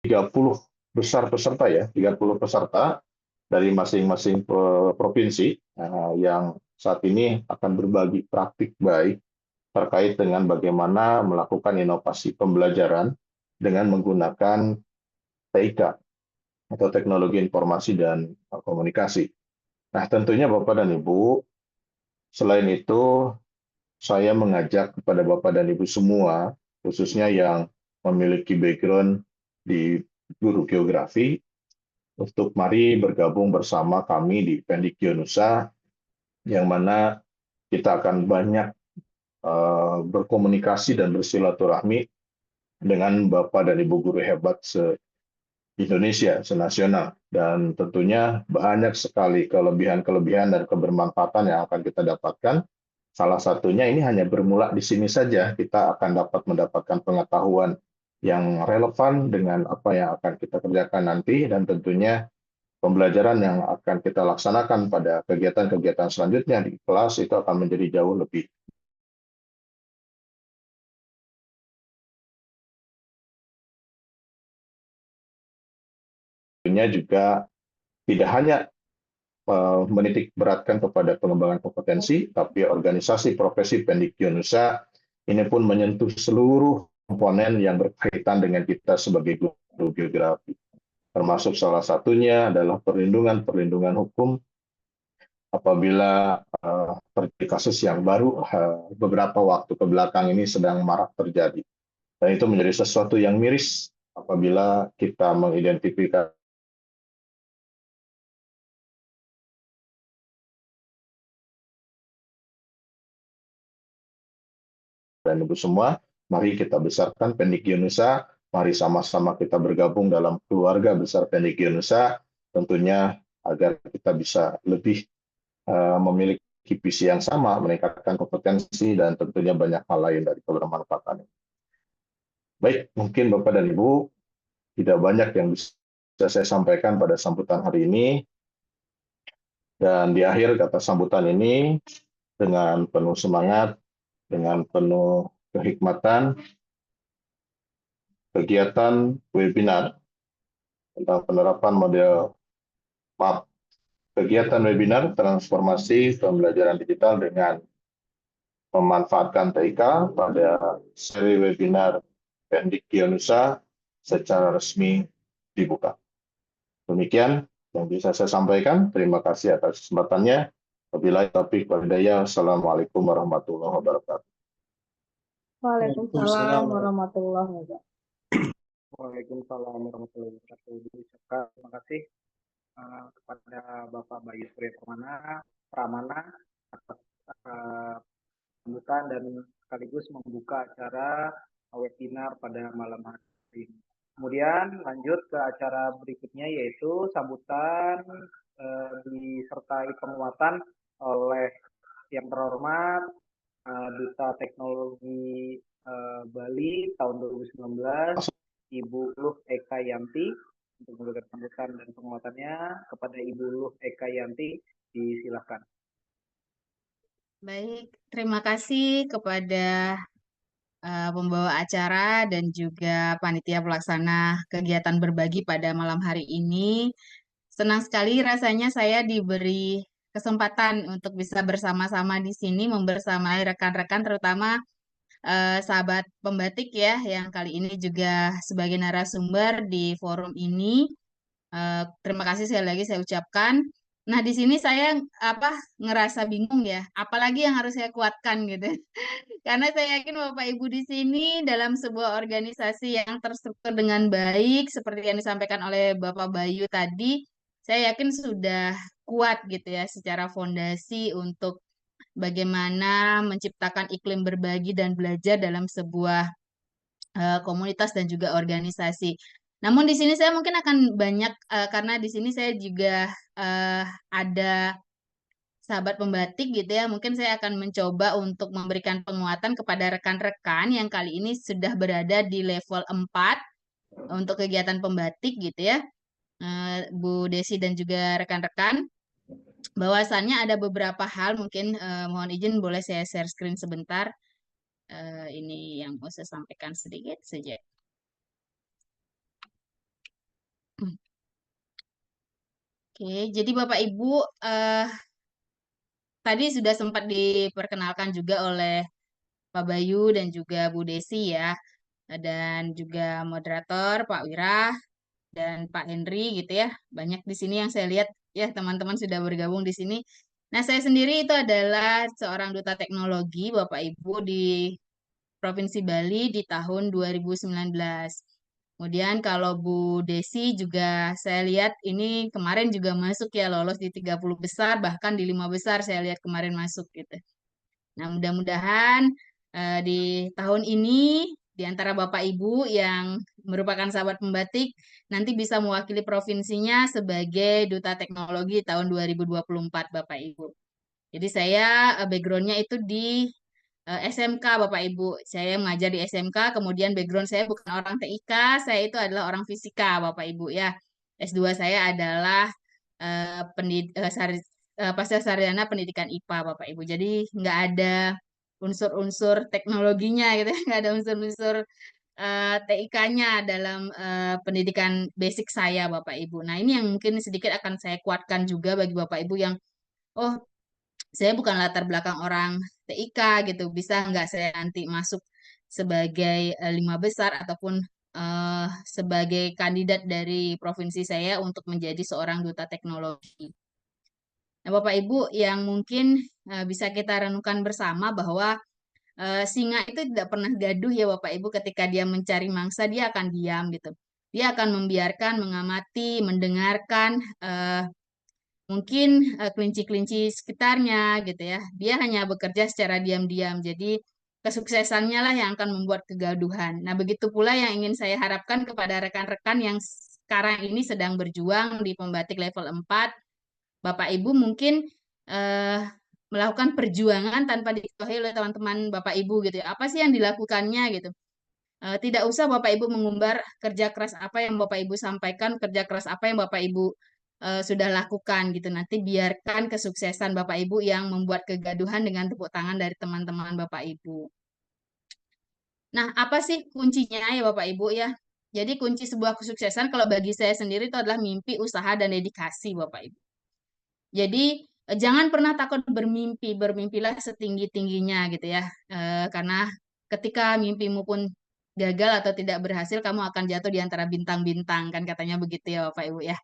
30 besar peserta ya, 30 peserta dari masing-masing provinsi yang saat ini akan berbagi praktik baik terkait dengan bagaimana melakukan inovasi pembelajaran dengan menggunakan TIK atau Teknologi Informasi dan Komunikasi. Nah, tentunya Bapak dan Ibu, selain itu saya mengajak kepada Bapak dan Ibu semua, khususnya yang memiliki background di guru geografi, untuk mari bergabung bersama kami di Pendikbudnusa, yang mana kita akan banyak berkomunikasi dan bersilaturahmi dengan Bapak dan Ibu guru hebat se-Indonesia, senasional. Dan tentunya banyak sekali kelebihan-kelebihan dan kebermanfaatan yang akan kita dapatkan. Salah satunya ini hanya bermula di sini saja, kita akan dapat mendapatkan pengetahuan yang relevan dengan apa yang akan kita kerjakan nanti, dan tentunya pembelajaran yang akan kita laksanakan pada kegiatan-kegiatan selanjutnya di kelas itu akan menjadi jauh lebih. Tentunya juga tidak hanya menitik beratkan kepada pengembangan kompetensi, tapi organisasi profesi Pendikbudnusa ini pun menyentuh seluruh komponen yang berkaitan dengan kita sebagai guru geografi. Termasuk salah satunya adalah perlindungan hukum apabila terjadi kasus yang baru beberapa waktu ke belakang ini sedang marak terjadi. Dan itu menjadi sesuatu yang miris apabila kita mengidentifikasi dan Ibu semua, mari kita besarkan Pendikbudnusa, mari sama-sama kita bergabung dalam keluarga besar Pendikbudnusa, tentunya agar kita bisa lebih memiliki visi yang sama, meningkatkan kompetensi, dan tentunya banyak hal lain dari kebermanfaatan. Baik, mungkin Bapak dan Ibu, tidak banyak yang bisa saya sampaikan pada sambutan hari ini, dan di akhir kata sambutan ini, dengan penuh semangat, dengan penuh kehikmatan, kegiatan webinar tentang penerapan kegiatan webinar transformasi pembelajaran digital dengan memanfaatkan TIK pada seri webinar Pendikbudnusa secara resmi dibuka. Demikian yang bisa saya sampaikan. Terima kasih atas kesempatannya. Wabillahi taufiq wal hidayah. Assalamualaikum warahmatullahi wabarakatuh. Waalaikumsalam warahmatullahi wabarakatuh. Waalaikumsalam warahmatullahi wabarakatuh. Terima kasih kepada Bapak Bayu Surya Pramana atas sambutan dan sekaligus membuka acara webinar pada malam hari ini. Kemudian lanjut ke acara berikutnya, yaitu sambutan disertai penguatan oleh yang terhormat Duta Teknologi Bali tahun 2019, Ibu Luh Eka Yanti. Untuk memberikan sambutan dan penguatannya kepada Ibu Luh Eka Yanti, disilakan. Baik, terima kasih kepada pembawa acara dan juga panitia pelaksana kegiatan berbagi pada malam hari ini. Senang sekali rasanya saya diberi kesempatan untuk bisa bersama-sama di sini membersamai rekan-rekan, terutama sahabat pembatik ya, yang kali ini juga sebagai narasumber di forum ini. Terima kasih sekali lagi saya ucapkan. Nah, di sini saya ngerasa bingung ya, apalagi yang harus saya kuatkan gitu. Karena saya yakin Bapak Ibu di sini dalam sebuah organisasi yang terstruktur dengan baik seperti yang disampaikan oleh Bapak Bayu tadi, saya yakin sudah kuat gitu ya secara fondasi untuk bagaimana menciptakan iklim berbagi dan belajar dalam sebuah komunitas dan juga organisasi. Namun di sini saya mungkin akan banyak karena di sini saya juga ada sahabat pembatik gitu ya. Mungkin saya akan mencoba untuk memberikan penguatan kepada rekan-rekan yang kali ini sudah berada di level 4 untuk kegiatan pembatik gitu ya. Bu Desi dan juga rekan-rekan. Bahwasannya ada beberapa hal mungkin mohon izin boleh saya share screen sebentar. Ini yang mau saya sampaikan sedikit saja. Oke, jadi Bapak Ibu tadi sudah sempat diperkenalkan juga oleh Pak Bayu dan juga Bu Desi ya, dan juga moderator Pak Wirah dan Pak Henry gitu ya. Banyak di sini yang saya lihat ya teman-teman sudah bergabung di sini. Nah, saya sendiri itu adalah seorang duta teknologi Bapak Ibu di Provinsi Bali di tahun 2019. Kemudian kalau Bu Desi juga saya lihat ini kemarin juga masuk ya lolos di 30 besar bahkan di 5 besar saya lihat kemarin masuk gitu. Nah, mudah-mudahan di tahun ini di antara Bapak Ibu yang merupakan sahabat pembatik nanti bisa mewakili provinsinya sebagai duta teknologi tahun 2024 Bapak Ibu. Jadi saya backgroundnya itu di SMK Bapak Ibu. Saya mengajar di SMK, kemudian background saya bukan orang TIK, saya itu adalah orang fisika Bapak Ibu ya. S2 saya adalah pasca sarjana pendidikan IPA Bapak Ibu. Jadi nggak ada unsur-unsur teknologinya gitu, nggak ada unsur-unsur TIK-nya dalam pendidikan basic saya Bapak Ibu. Nah ini yang mungkin sedikit akan saya kuatkan juga bagi Bapak Ibu yang oh saya bukan latar belakang orang TIK gitu, bisa nggak saya nanti masuk sebagai 5 besar ataupun eh, sebagai kandidat dari provinsi saya untuk menjadi seorang duta teknologi. Nah, Bapak Ibu yang mungkin bisa kita renungkan bersama bahwa singa itu tidak pernah gaduh ya Bapak Ibu ketika dia mencari mangsa dia akan diam gitu. Dia akan membiarkan, mengamati, mendengarkan mungkin kelinci-kelinci sekitarnya gitu ya. Dia hanya bekerja secara diam-diam. Jadi kesuksesannya lah yang akan membuat kegaduhan. Nah, begitu pula yang ingin saya harapkan kepada rekan-rekan yang sekarang ini sedang berjuang di pembatik level 4. Bapak Ibu mungkin eh, melakukan perjuangan tanpa diketahui oleh teman-teman Bapak Ibu gitu ya. Apa sih yang dilakukannya gitu. Tidak usah Bapak Ibu mengumbar kerja keras apa yang Bapak Ibu sampaikan, kerja keras apa yang Bapak Ibu sudah lakukan gitu. Nanti biarkan kesuksesan Bapak Ibu yang membuat kegaduhan dengan tepuk tangan dari teman-teman Bapak Ibu. Nah, apa sih kuncinya ya Bapak Ibu ya? Jadi kunci sebuah kesuksesan kalau bagi saya sendiri itu adalah mimpi, usaha, dan dedikasi Bapak Ibu. Jadi jangan pernah takut bermimpi, bermimpilah setinggi-tingginya gitu ya. Karena ketika mimpimu pun gagal atau tidak berhasil, kamu akan jatuh di antara bintang-bintang kan katanya begitu ya Bapak Ibu ya.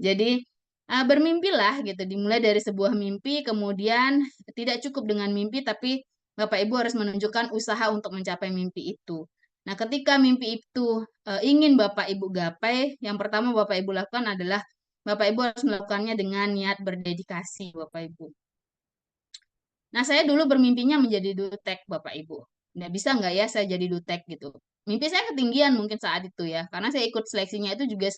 Jadi bermimpilah gitu, dimulai dari sebuah mimpi, kemudian tidak cukup dengan mimpi, tapi Bapak Ibu harus menunjukkan usaha untuk mencapai mimpi itu. Nah, ketika mimpi itu ingin Bapak Ibu gapai, yang pertama Bapak Ibu lakukan adalah Bapak Ibu harus melakukannya dengan niat berdedikasi, Bapak Ibu. Nah, saya dulu bermimpinya menjadi dutek, Bapak Ibu. Nggak bisa nggak ya saya jadi dutek gitu. Mimpi saya ketinggian mungkin saat itu ya, karena saya ikut seleksinya itu juga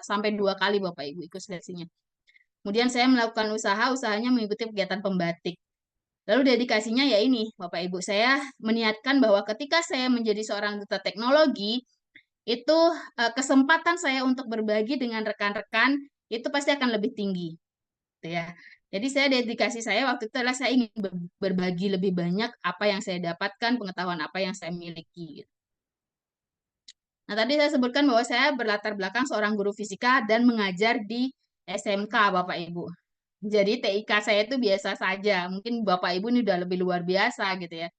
sampai 2 kali Bapak Ibu ikut seleksinya. Kemudian saya melakukan usahanya mengikuti kegiatan pembatik. Lalu dedikasinya ya ini, Bapak Ibu, saya meniatkan bahwa ketika saya menjadi seorang duta teknologi, itu kesempatan saya untuk berbagi dengan rekan-rekan itu pasti akan lebih tinggi, gitu ya. Jadi saya dedikasi saya waktu itu adalah saya ingin berbagi lebih banyak apa yang saya dapatkan, pengetahuan apa yang saya miliki. Gitu. Nah, tadi saya sebutkan bahwa saya berlatar belakang seorang guru fisika dan mengajar di SMK, Bapak Ibu. Jadi TIK saya itu biasa saja. Mungkin Bapak Ibu ini udah lebih luar biasa gitu ya.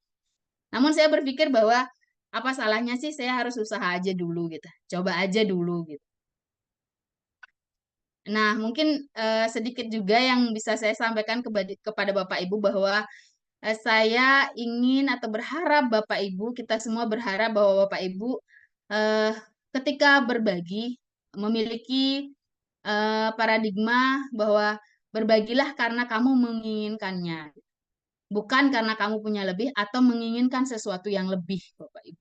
Namun saya berpikir bahwa apa salahnya sih saya harus usaha aja dulu gitu. Coba aja dulu gitu. Nah, mungkin sedikit juga yang bisa saya sampaikan kepada Bapak Ibu bahwa saya ingin atau berharap Bapak Ibu, kita semua berharap bahwa Bapak Ibu eh, ketika berbagi memiliki paradigma bahwa berbagilah karena kamu menginginkannya, bukan karena kamu punya lebih atau menginginkan sesuatu yang lebih, Bapak Ibu.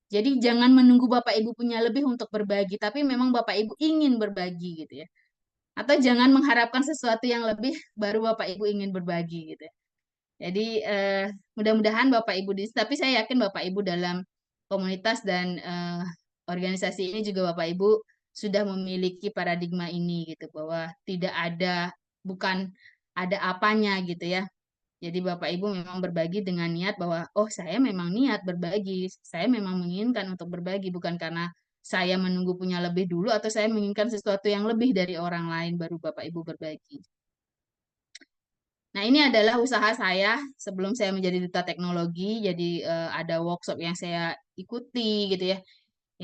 Jadi jangan menunggu Bapak Ibu punya lebih untuk berbagi, tapi memang Bapak Ibu ingin berbagi gitu ya. Atau jangan mengharapkan sesuatu yang lebih baru Bapak Ibu ingin berbagi gitu ya. Jadi mudah-mudahan Bapak Ibu tapi saya yakin Bapak Ibu dalam komunitas dan organisasi ini juga Bapak Ibu sudah memiliki paradigma ini gitu bahwa tidak ada bukan ada apanya gitu ya. Jadi Bapak Ibu memang berbagi dengan niat bahwa oh saya memang niat berbagi, saya memang menginginkan untuk berbagi bukan karena saya menunggu punya lebih dulu atau saya menginginkan sesuatu yang lebih dari orang lain baru Bapak Ibu berbagi. Nah, ini adalah usaha saya sebelum saya menjadi duta teknologi. Jadi ada workshop yang saya ikuti gitu ya.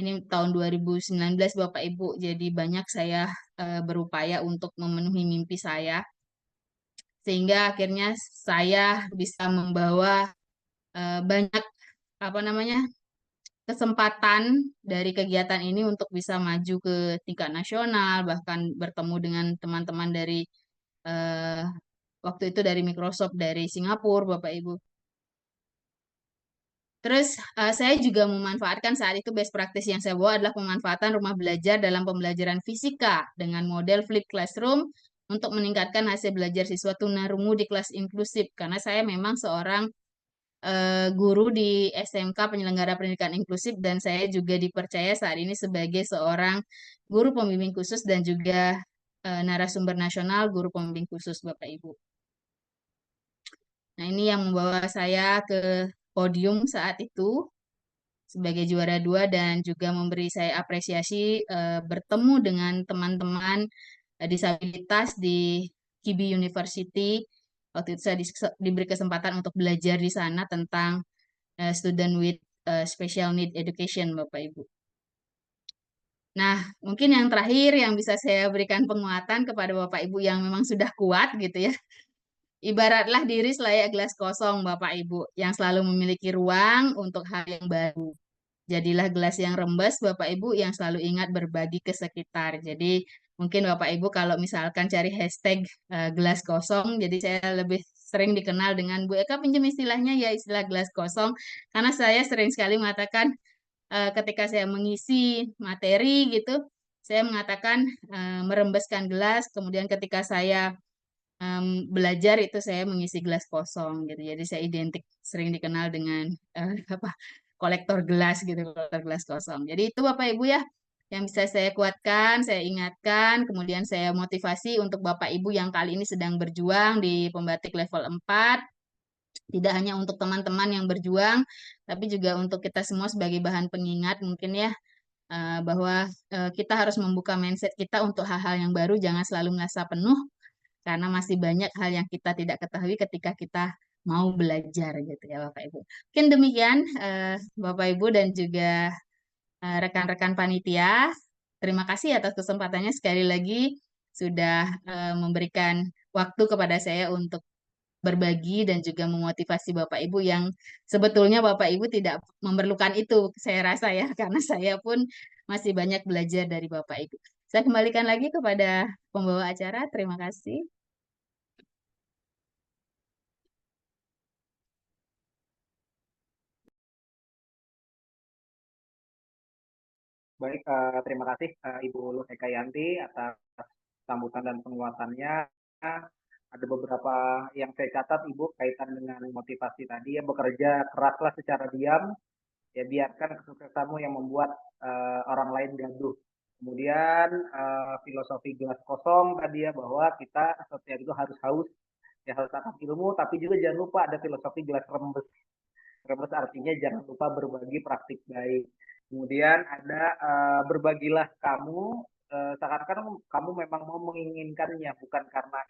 Ini tahun 2019 Bapak Ibu. Jadi banyak saya berupaya untuk memenuhi mimpi saya sehingga akhirnya saya bisa membawa banyak apa namanya kesempatan dari kegiatan ini untuk bisa maju ke tingkat nasional, bahkan bertemu dengan teman-teman dari eh, waktu itu dari Microsoft dari Singapura, Bapak Ibu. Terus saya juga memanfaatkan saat itu best practice yang saya bawa adalah pemanfaatan rumah belajar dalam pembelajaran fisika dengan model flip classroom untuk meningkatkan hasil belajar siswa tunarungu di kelas inklusif. Karena saya memang seorang guru di SMK Penyelenggara Pendidikan Inklusif dan saya juga dipercaya saat ini sebagai seorang guru pembimbing khusus dan juga narasumber nasional guru pembimbing khusus Bapak Ibu. Nah, ini yang membawa saya ke podium saat itu sebagai juara 2 dan juga memberi saya apresiasi bertemu dengan teman-teman disabilitas di Kibi University. Waktu itu saya diberi kesempatan untuk belajar di sana tentang student with special need education, Bapak Ibu. Nah, mungkin yang terakhir yang bisa saya berikan penguatan kepada Bapak Ibu yang memang sudah kuat gitu ya. Ibaratlah diri selayak gelas kosong, Bapak Ibu, yang selalu memiliki ruang untuk hal yang baru. Jadilah gelas yang rembes, Bapak Ibu, yang selalu ingat berbagi ke sekitar. Jadi, mungkin Bapak Ibu kalau misalkan cari hashtag gelas kosong, jadi saya lebih sering dikenal dengan Bu Eka, pinjam istilahnya ya istilah gelas kosong, karena saya sering sekali mengatakan ketika saya mengisi materi gitu, saya mengatakan merembeskan gelas, kemudian ketika saya belajar itu saya mengisi gelas kosong gitu. Jadi saya identik sering dikenal dengan apa kolektor gelas gitu, kolektor gelas kosong. Jadi itu Bapak Ibu ya yang bisa saya kuatkan, saya ingatkan, kemudian saya motivasi untuk Bapak Ibu yang kali ini sedang berjuang di pembatik level 4, tidak hanya untuk teman-teman yang berjuang, tapi juga untuk kita semua sebagai bahan pengingat mungkin ya bahwa kita harus membuka mindset kita untuk hal-hal yang baru, jangan selalu merasa penuh karena masih banyak hal yang kita tidak ketahui ketika kita mau belajar gitu ya Bapak Ibu. Mungkin demikian Bapak Ibu dan juga rekan-rekan panitia. Terima kasih atas kesempatannya sekali lagi sudah memberikan waktu kepada saya untuk berbagi dan juga memotivasi Bapak Ibu yang sebetulnya Bapak Ibu tidak memerlukan itu, saya rasa ya, karena saya pun masih banyak belajar dari Bapak Ibu. Saya kembalikan lagi kepada pembawa acara. Terima kasih. Baik, terima kasih Ibu Lus Ekayanti atas sambutan dan penguatannya. Ada beberapa yang saya catat Ibu kaitan dengan motivasi tadi ya, bekerja keraslah secara diam, ya biarkan kesuksesanmu yang membuat orang lain gaduh. Kemudian filosofi gelas kosong tadi ya, bahwa kita setiap itu harus haus, ya harus akan ilmu, tapi juga jangan lupa ada filosofi gelas rembes. Rembes artinya jangan lupa berbagi praktik baik. Kemudian ada berbagilah kamu, seakan-akan kamu memang mau menginginkannya, bukan karena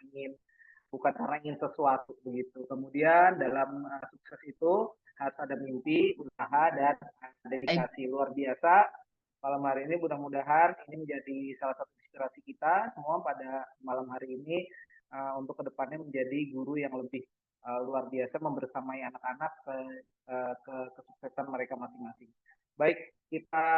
ingin sesuatu begitu. Kemudian dalam sukses itu harus ada mimpi, usaha, dan dedikasi luar biasa. Malam hari ini mudah-mudahan ini menjadi salah satu inspirasi kita semua pada malam hari ini untuk kedepannya menjadi guru yang lebih luar biasa membersamai anak-anak ke kesuksesan mereka masing-masing. Baik, kita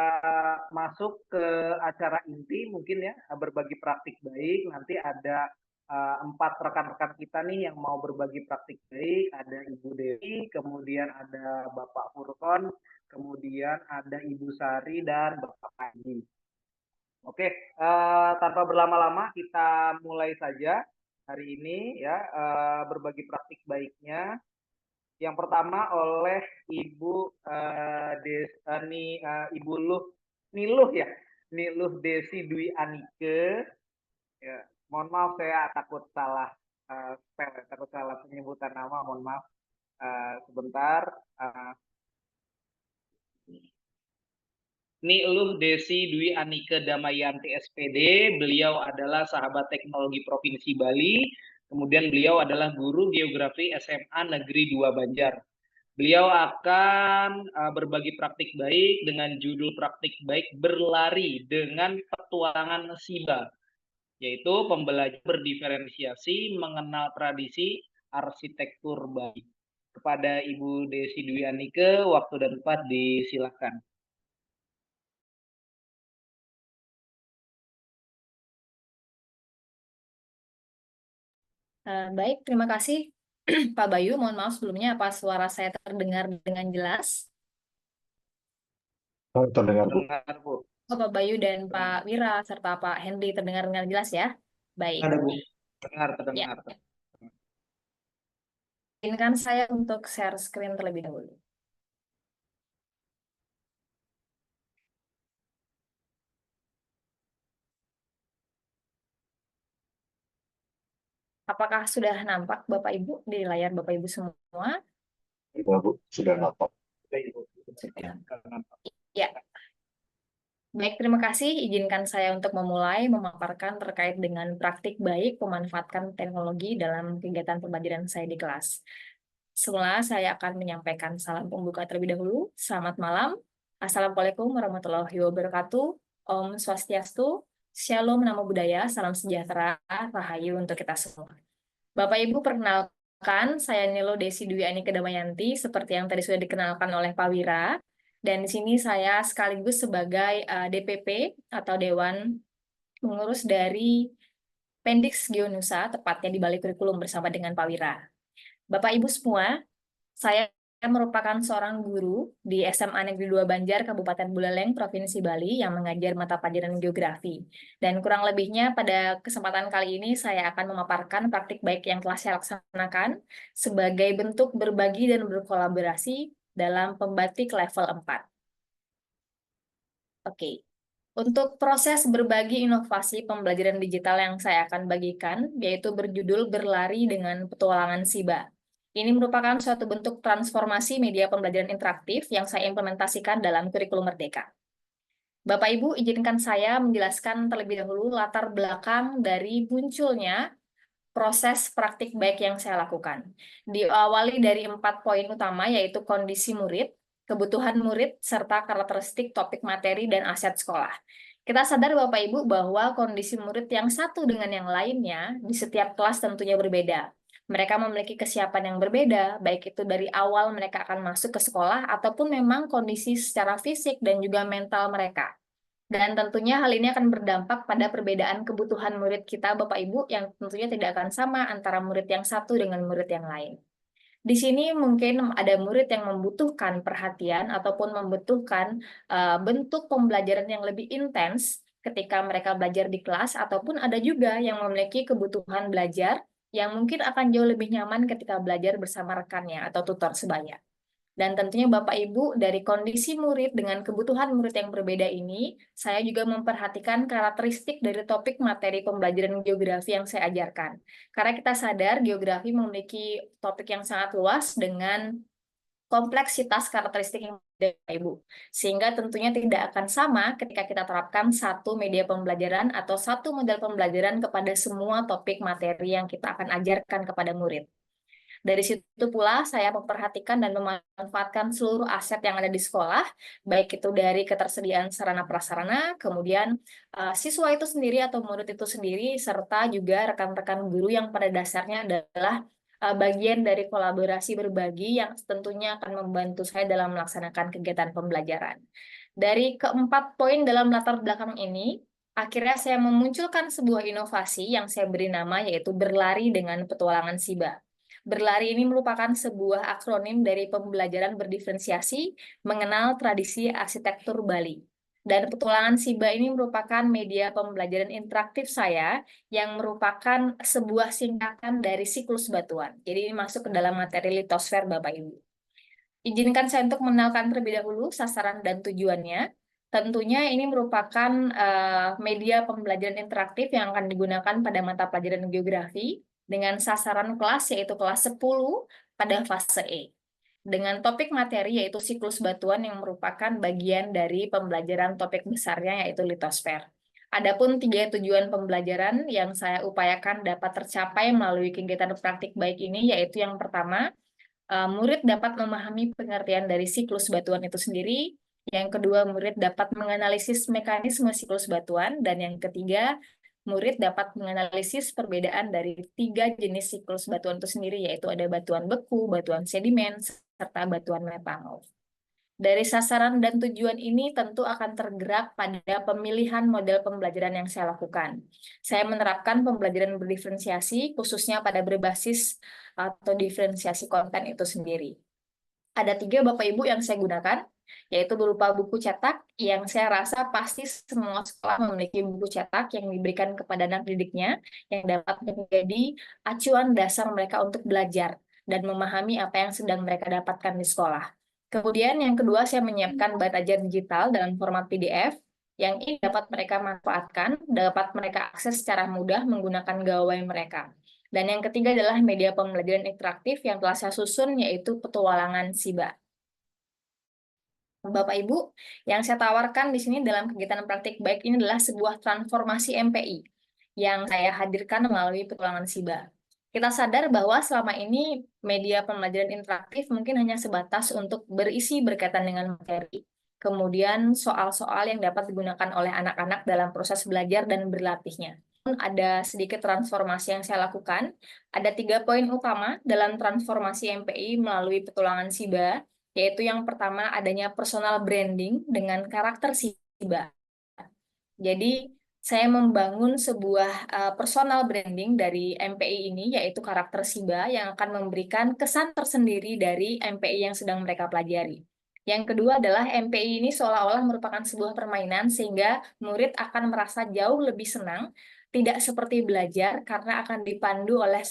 masuk ke acara inti mungkin ya, berbagi praktik baik. Nanti ada 4 rekan-rekan kita nih yang mau berbagi praktik baik. Ada Ibu Dewi, kemudian ada Bapak Furkon, kemudian ada Ibu Sari dan Bapak Panji. Oke, tanpa berlama-lama kita mulai saja hari ini ya, berbagi praktik baiknya. Yang pertama oleh Ibu Ibu Niluh ya, Niluh Desi Dwi Anike. Ya, mohon maaf saya takut salah spell, takut salah penyebutan nama, mohon maaf. Sebentar. Ini Eluh Desi Dwi Anike Damayanti SPD, beliau adalah sahabat teknologi Provinsi Bali, kemudian beliau adalah guru geografi SMA Negeri 2 Banjar. Beliau akan berbagi praktik baik dengan judul praktik baik berlari dengan petualangan SIBA, yaitu pembelajaran berdiferensiasi mengenal tradisi arsitektur Bali. Kepada Ibu Desi Dwi Anike, waktu dan tempat disilakan. Baik, terima kasih Pak Bayu. Mohon maaf sebelumnya, apa suara saya terdengar dengan jelas? Terdengar, Bu. Dengar, Bu. Oh, Pak Bayu dan Pak Wira serta Pak Hendy terdengar dengan jelas ya? Baik. Ada, Bu. Ya. Terdengar. Izinkan saya untuk share screen terlebih dahulu. Apakah sudah nampak Bapak Ibu di layar Bapak Ibu semua? Ya, Bu, sudah nampak. Ya. Baik, terima kasih. Izinkan saya untuk memulai memaparkan terkait dengan praktik baik memanfaatkan teknologi dalam kegiatan pembelajaran saya di kelas. Semula saya akan menyampaikan salam pembuka terlebih dahulu. Selamat malam. Assalamualaikum warahmatullahi wabarakatuh. Om Swastiastu, Shalom Namo Buddhaya, salam sejahtera, rahayu untuk kita semua. Bapak Ibu, perkenalkan, saya Nilo Desi Dwi Anike Damayanti, seperti yang tadi sudah dikenalkan oleh Pak Wira. Dan di sini saya sekaligus sebagai DPP atau Dewan Pengurus dari Pendix Geonusa, tepatnya di Balai Kurikulum bersama dengan Pak Wira. Bapak Ibu semua, saya merupakan seorang guru di SMA Negeri 2 Banjar, Kabupaten Buleleng, Provinsi Bali, yang mengajar mata pelajaran geografi. Dan kurang lebihnya pada kesempatan kali ini saya akan memaparkan praktik baik yang telah saya laksanakan sebagai bentuk berbagi dan berkolaborasi dalam pembatik level 4. Oke. Untuk proses berbagi inovasi pembelajaran digital yang saya akan bagikan, yaitu berjudul Berlari dengan Petualangan SIBA. Ini merupakan suatu bentuk transformasi media pembelajaran interaktif yang saya implementasikan dalam kurikulum Merdeka. Bapak Ibu, izinkan saya menjelaskan terlebih dahulu latar belakang dari munculnya proses praktik baik yang saya lakukan. Diawali dari 4 poin utama, yaitu kondisi murid, kebutuhan murid, serta karakteristik topik materi dan aset sekolah. Kita sadar Bapak Ibu bahwa kondisi murid yang satu dengan yang lainnya di setiap kelas tentunya berbeda. Mereka memiliki kesiapan yang berbeda, baik itu dari awal mereka akan masuk ke sekolah ataupun memang kondisi secara fisik dan juga mental mereka. Dan tentunya hal ini akan berdampak pada perbedaan kebutuhan murid kita Bapak Ibu yang tentunya tidak akan sama antara murid yang satu dengan murid yang lain. Di sini mungkin ada murid yang membutuhkan perhatian ataupun membutuhkan bentuk pembelajaran yang lebih intens ketika mereka belajar di kelas, ataupun ada juga yang memiliki kebutuhan belajar yang mungkin akan jauh lebih nyaman ketika belajar bersama rekannya atau tutor sebaya. Dan tentunya Bapak Ibu, dari kondisi murid dengan kebutuhan murid yang berbeda ini, saya juga memperhatikan karakteristik dari topik materi pembelajaran geografi yang saya ajarkan. Karena kita sadar geografi memiliki topik yang sangat luas dengan kompleksitas karakteristik yang berbeda, Bapak Ibu. Sehingga tentunya tidak akan sama ketika kita terapkan satu media pembelajaran atau satu model pembelajaran kepada semua topik materi yang kita akan ajarkan kepada murid. Dari situ pula saya memperhatikan dan memanfaatkan seluruh aset yang ada di sekolah, baik itu dari ketersediaan sarana prasarana, kemudian siswa itu sendiri atau murid itu sendiri, serta juga rekan-rekan guru yang pada dasarnya adalah bagian dari kolaborasi berbagi yang tentunya akan membantu saya dalam melaksanakan kegiatan pembelajaran. Dari keempat poin dalam latar belakang ini, akhirnya saya memunculkan sebuah inovasi yang saya beri nama yaitu Berlari dengan Petualangan SIBA. Berlari ini merupakan sebuah akronim dari pembelajaran berdiferensiasi mengenal tradisi arsitektur Bali. Dan Petualangan SIBA ini merupakan media pembelajaran interaktif saya yang merupakan sebuah singkatan dari siklus batuan. Jadi ini masuk ke dalam materi litosfer Bapak Ibu. Izinkan saya untuk mengenalkan terlebih dahulu sasaran dan tujuannya. Tentunya ini merupakan media pembelajaran interaktif yang akan digunakan pada mata pelajaran geografi dengan sasaran kelas yaitu kelas 10 pada fase E. dengan topik materi yaitu siklus batuan yang merupakan bagian dari pembelajaran topik besarnya yaitu litosfer. Adapun 3 tujuan pembelajaran yang saya upayakan dapat tercapai melalui kegiatan praktik baik ini yaitu yang pertama, murid dapat memahami pengertian dari siklus batuan itu sendiri. Yang kedua, murid dapat menganalisis mekanisme siklus batuan. Dan yang ketiga, murid dapat menganalisis perbedaan dari 3 jenis siklus batuan itu sendiri, yaitu ada batuan beku, batuan sedimen, serta batuan metamorf. Dari sasaran dan tujuan ini tentu akan tergerak pada pemilihan model pembelajaran yang saya lakukan. Saya menerapkan pembelajaran berdiferensiasi khususnya pada berbasis atau diferensiasi konten itu sendiri. Ada 3 Bapak Ibu yang saya gunakan, yaitu berupa buku cetak yang saya rasa pasti semua sekolah memiliki buku cetak yang diberikan kepada anak didiknya yang dapat menjadi acuan dasar mereka untuk belajar dan memahami apa yang sedang mereka dapatkan di sekolah. Kemudian yang kedua, saya menyiapkan batajar digital dalam format PDF yang ini dapat mereka manfaatkan, dapat mereka akses secara mudah menggunakan gawai mereka. Dan yang ketiga adalah media pembelajaran interaktif yang telah saya susun, yaitu petualangan SIBA. Bapak Ibu, yang saya tawarkan di sini dalam kegiatan praktik baik ini adalah sebuah transformasi MPI yang saya hadirkan melalui petualangan SIBA. Kita sadar bahwa selama ini media pembelajaran interaktif mungkin hanya sebatas untuk berisi berkaitan dengan materi. Kemudian soal-soal yang dapat digunakan oleh anak-anak dalam proses belajar dan berlatihnya. Ada sedikit transformasi yang saya lakukan. Ada 3 poin utama dalam transformasi MPI melalui petualangan SIBA, yaitu yang pertama adanya personal branding dengan karakter SIBA. Jadi saya membangun sebuah personal branding dari MPI ini, yaitu karakter SIBA yang akan memberikan kesan tersendiri dari MPI yang sedang mereka pelajari. Yang kedua adalah MPI ini seolah-olah merupakan sebuah permainan sehingga murid akan merasa jauh lebih senang, tidak seperti belajar karena akan dipandu oleh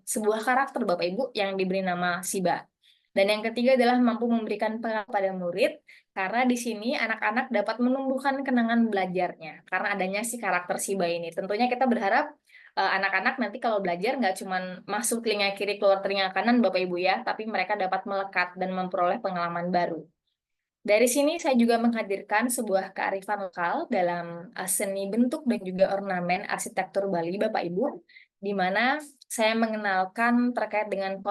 sebuah karakter Bapak Ibu yang diberi nama SIBA. Dan yang ketiga adalah mampu memberikan pengaruh pada murid, karena di sini anak-anak dapat menumbuhkan kenangan belajarnya, karena adanya si karakter SIBA ini. Tentunya kita berharap anak-anak nanti kalau belajar nggak cuma masuk telinga kiri, keluar telinga kanan, Bapak Ibu ya, tapi mereka dapat melekat dan memperoleh pengalaman baru. Dari sini saya juga menghadirkan sebuah kearifan lokal dalam seni bentuk dan juga ornamen arsitektur Bali, Bapak Ibu, di mana saya mengenalkan terkait dengan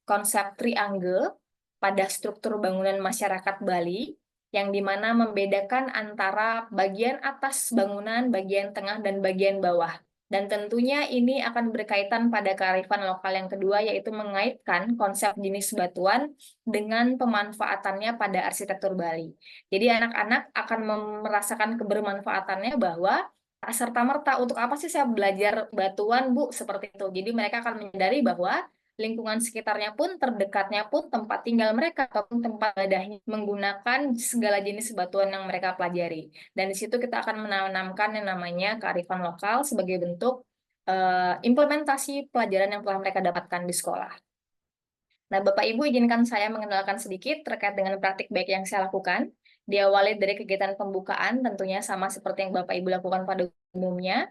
konsep triangle pada struktur bangunan masyarakat Bali, yang dimana membedakan antara bagian atas bangunan, bagian tengah, dan bagian bawah. Dan tentunya ini akan berkaitan pada kearifan lokal yang kedua, yaitu mengaitkan konsep jenis batuan dengan pemanfaatannya pada arsitektur Bali. Jadi anak-anak akan merasakan kebermanfaatannya bahwa tak serta-merta untuk apa sih saya belajar batuan, Bu, seperti itu. Jadi mereka akan menyadari bahwa lingkungan sekitarnya pun, terdekatnya pun, tempat tinggal mereka ataupun tempat ibadahnya menggunakan segala jenis batuan yang mereka pelajari. Dan di situ kita akan menanamkan yang namanya kearifan lokal sebagai bentuk implementasi pelajaran yang telah mereka dapatkan di sekolah. Nah, Bapak Ibu izinkan saya mengenalkan sedikit terkait dengan praktik baik yang saya lakukan. Diawali dari kegiatan pembukaan, tentunya sama seperti yang Bapak Ibu lakukan pada umumnya.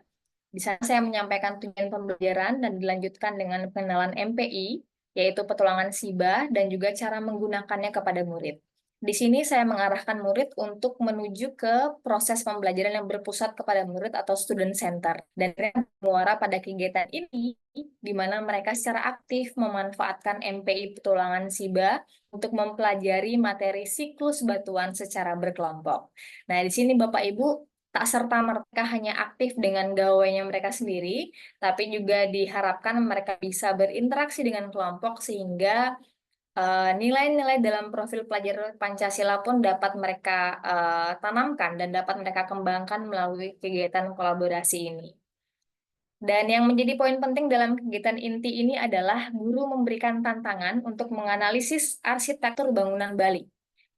Di sana saya menyampaikan tujuan pembelajaran dan dilanjutkan dengan pengenalan MPI, yaitu petualangan SIBA, dan juga cara menggunakannya kepada murid. Di sini saya mengarahkan murid untuk menuju ke proses pembelajaran yang berpusat kepada murid atau student center. Dan muara pada kegiatan ini, di mana mereka secara aktif memanfaatkan MPI petualangan SIBA untuk mempelajari materi siklus batuan secara berkelompok. Nah, di sini Bapak Ibu, tak serta-merta hanya aktif dengan gawainya mereka sendiri, tapi juga diharapkan mereka bisa berinteraksi dengan kelompok sehingga nilai-nilai dalam profil pelajar Pancasila pun dapat mereka tanamkan dan dapat mereka kembangkan melalui kegiatan kolaborasi ini. Dan yang menjadi poin penting dalam kegiatan inti ini adalah guru memberikan tantangan untuk menganalisis arsitektur bangunan Bali.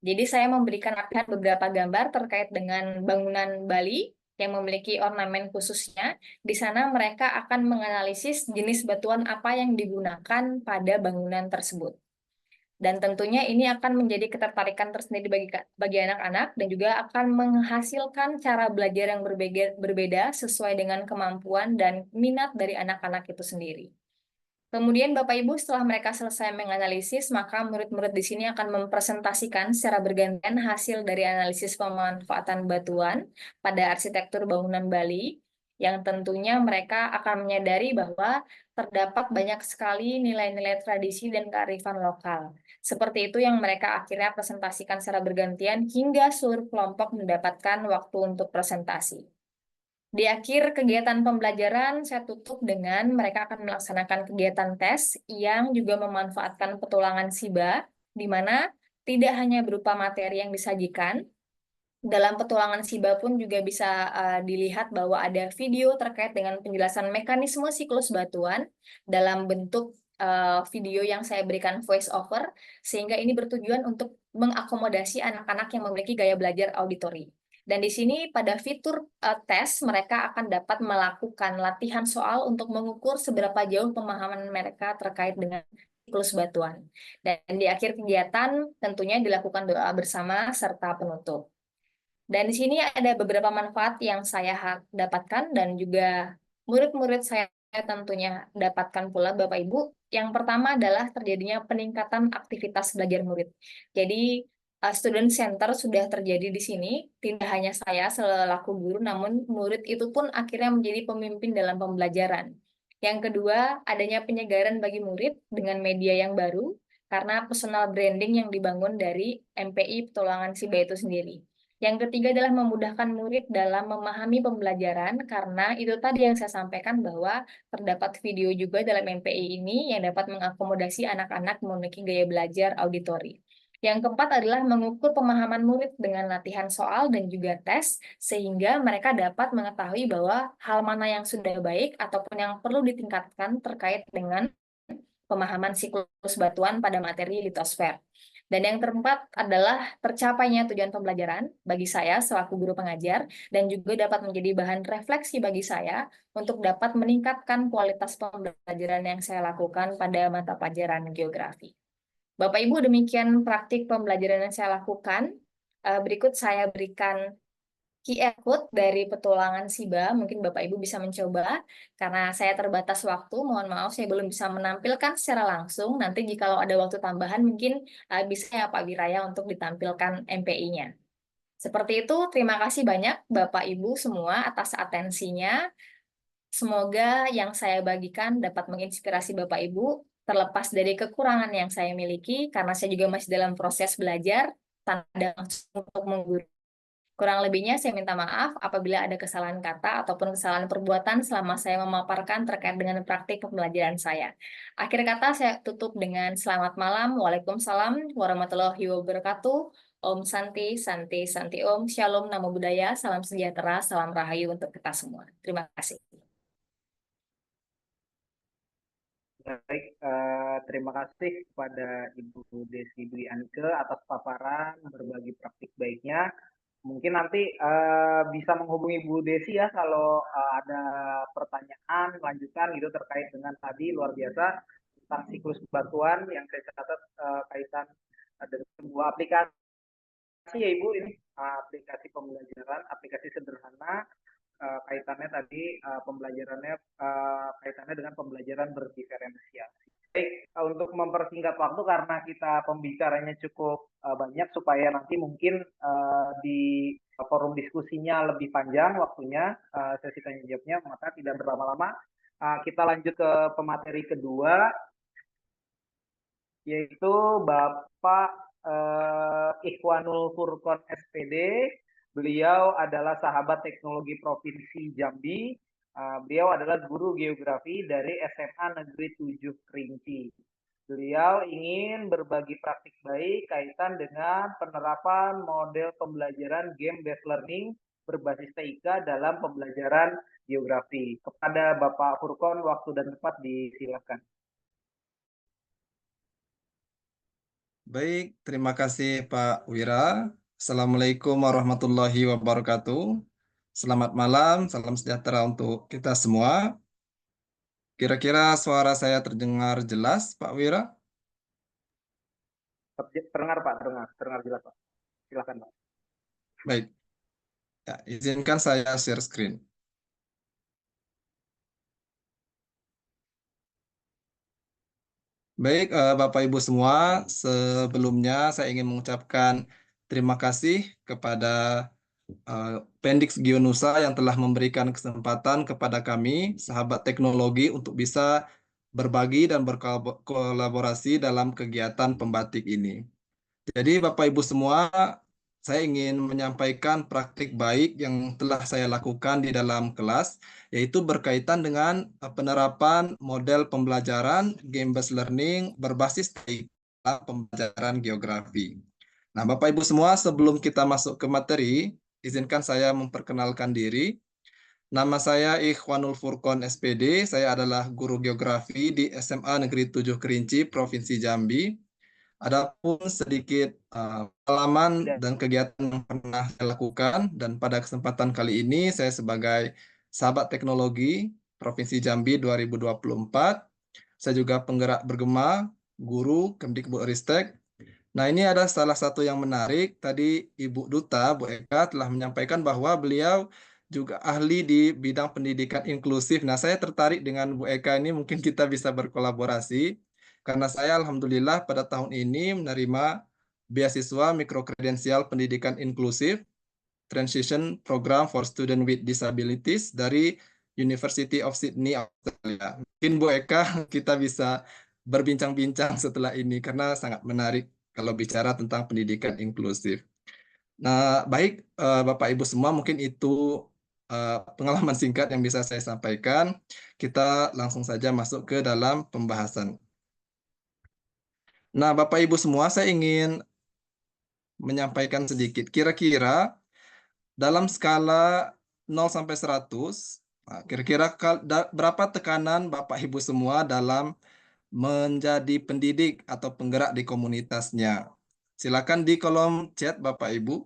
Jadi saya memberikan beberapa gambar terkait dengan bangunan Bali yang memiliki ornamen khususnya. Di sana mereka akan menganalisis jenis batuan apa yang digunakan pada bangunan tersebut. Dan tentunya ini akan menjadi ketertarikan tersendiri bagi anak-anak dan juga akan menghasilkan cara belajar yang berbeda sesuai dengan kemampuan dan minat dari anak-anak itu sendiri. Kemudian Bapak Ibu setelah mereka selesai menganalisis, maka murid-murid di sini akan mempresentasikan secara bergantian hasil dari analisis pemanfaatan batuan pada arsitektur bangunan Bali, yang tentunya mereka akan menyadari bahwa terdapat banyak sekali nilai-nilai tradisi dan kearifan lokal. Seperti itu yang mereka akhirnya presentasikan secara bergantian hingga seluruh kelompok mendapatkan waktu untuk presentasi. Di akhir kegiatan pembelajaran, saya tutup dengan mereka akan melaksanakan kegiatan tes yang juga memanfaatkan petualangan SIBA, di mana tidak hanya berupa materi yang disajikan, dalam petualangan SIBA pun juga bisa dilihat bahwa ada video terkait dengan penjelasan mekanisme siklus batuan dalam bentuk video yang saya berikan voice over, sehingga ini bertujuan untuk mengakomodasi anak-anak yang memiliki gaya belajar auditory. Dan di sini pada fitur tes, mereka akan dapat melakukan latihan soal untuk mengukur seberapa jauh pemahaman mereka terkait dengan siklus batuan. Dan di akhir kegiatan tentunya dilakukan doa bersama serta penutup. Dan di sini ada beberapa manfaat yang saya dapatkan dan juga murid-murid saya tentunya dapatkan pula Bapak Ibu. Yang pertama adalah terjadinya peningkatan aktivitas belajar murid. Jadi student center sudah terjadi di sini, tidak hanya saya selaku guru, namun murid itu pun akhirnya menjadi pemimpin dalam pembelajaran. Yang kedua, adanya penyegaran bagi murid dengan media yang baru, karena personal branding yang dibangun dari MPI Petualangan SIBA itu sendiri. Yang ketiga adalah memudahkan murid dalam memahami pembelajaran, karena itu tadi yang saya sampaikan bahwa terdapat video juga dalam MPI ini yang dapat mengakomodasi anak-anak memiliki gaya belajar auditori. Yang keempat adalah mengukur pemahaman murid dengan latihan soal dan juga tes, sehingga mereka dapat mengetahui bahwa hal mana yang sudah baik ataupun yang perlu ditingkatkan terkait dengan pemahaman siklus batuan pada materi litosfer. Dan yang keempat adalah tercapainya tujuan pembelajaran bagi saya selaku guru pengajar, dan juga dapat menjadi bahan refleksi bagi saya untuk dapat meningkatkan kualitas pembelajaran yang saya lakukan pada mata pelajaran geografi. Bapak Ibu, demikian praktik pembelajaran yang saya lakukan. Berikut saya berikan QR code dari petualangan SIBA, mungkin Bapak Ibu bisa mencoba. Karena saya terbatas waktu, mohon maaf saya belum bisa menampilkan secara langsung. Nanti jika ada waktu tambahan mungkin bisa ya Pak Wiraya untuk ditampilkan MPI-nya. Seperti itu, terima kasih banyak Bapak Ibu semua atas atensinya. Semoga yang saya bagikan dapat menginspirasi Bapak Ibu, terlepas dari kekurangan yang saya miliki, karena saya juga masih dalam proses belajar, tanda untuk mengguru. Kurang lebihnya saya minta maaf apabila ada kesalahan kata ataupun kesalahan perbuatan selama saya memaparkan terkait dengan praktik pembelajaran saya. Akhir kata saya tutup dengan selamat malam. Waalaikumsalam warahmatullahi wabarakatuh. Om Santi, Santi, Santi Om. Shalom, Namo Buddhaya, salam sejahtera, salam rahayu untuk kita semua. Terima kasih. Baik, terima kasih kepada Ibu Desi Dwi Anke atas paparan berbagi praktik baiknya. Mungkin nanti bisa menghubungi Bu Desi ya kalau ada pertanyaan lanjutan gitu terkait dengan tadi, luar biasa tentang siklus batuan yang saya catat kaitan dengan sebuah aplikasi ya Ibu, ini aplikasi pembelajaran, aplikasi sederhana kaitannya tadi pembelajarannya kaitannya dengan pembelajaran berdiferensiasi. Baik, untuk mempersingkat waktu karena kita pembicaranya cukup banyak supaya nanti mungkin di forum diskusinya lebih panjang waktunya sesi tanya jawabnya, maka tidak berlama-lama kita lanjut ke pemateri kedua, yaitu Bapak Ikhwanul Furqon SPD. Beliau adalah sahabat teknologi Provinsi Jambi. Beliau adalah guru geografi dari SMA Negeri 7 Kerinci. Beliau ingin berbagi praktik baik kaitan dengan penerapan model pembelajaran game-based learning berbasis TIK dalam pembelajaran geografi. Kepada Bapak Furqon, waktu dan tempat disilakan. Baik, terima kasih Pak Wira. Assalamualaikum warahmatullahi wabarakatuh. Selamat malam, salam sejahtera untuk kita semua. Kira-kira suara saya terdengar jelas, Pak Wira? Terdengar Pak, terdengar jelas Pak. Silakan Pak. Baik, ya, izinkan saya share screen. Baik, Bapak Ibu semua, sebelumnya saya ingin mengucapkan terima kasih kepada Pendix Gionusa yang telah memberikan kesempatan kepada kami, sahabat teknologi, untuk bisa berbagi dan berkolaborasi dalam kegiatan pembatik ini. Jadi Bapak Ibu semua, saya ingin menyampaikan praktik baik yang telah saya lakukan di dalam kelas, yaitu berkaitan dengan penerapan model pembelajaran game-based learning berbasis dalam pembelajaran geografi. Nah, Bapak Ibu semua, sebelum kita masuk ke materi, izinkan saya memperkenalkan diri. Nama saya Ikhwanul Furqon SPD, saya adalah guru geografi di SMA Negeri 7 Kerinci, Provinsi Jambi. Adapun sedikit pengalaman dan kegiatan yang pernah saya lakukan, dan pada kesempatan kali ini saya sebagai sahabat teknologi Provinsi Jambi 2024, saya juga penggerak bergema, guru Kemdikbudristek. Nah, ini ada salah satu yang menarik. Tadi Ibu Duta, Bu Eka, telah menyampaikan bahwa beliau juga ahli di bidang pendidikan inklusif. Nah, saya tertarik dengan Bu Eka ini, mungkin kita bisa berkolaborasi. Karena saya alhamdulillah pada tahun ini menerima beasiswa mikrokredensial pendidikan inklusif Transition Program for Student with Disabilities dari University of Sydney, Australia. Mungkin Bu Eka kita bisa berbincang-bincang setelah ini karena sangat menarik kalau bicara tentang pendidikan inklusif. Nah, baik Bapak Ibu semua, mungkin itu pengalaman singkat yang bisa saya sampaikan. Kita langsung saja masuk ke dalam pembahasan. Nah, Bapak Ibu semua, saya ingin menyampaikan sedikit. Kira-kira dalam skala 0 sampai 100, kira-kira berapa tekanan Bapak Ibu semua dalam menjadi pendidik atau penggerak di komunitasnya? Silakan di kolom chat Bapak Ibu.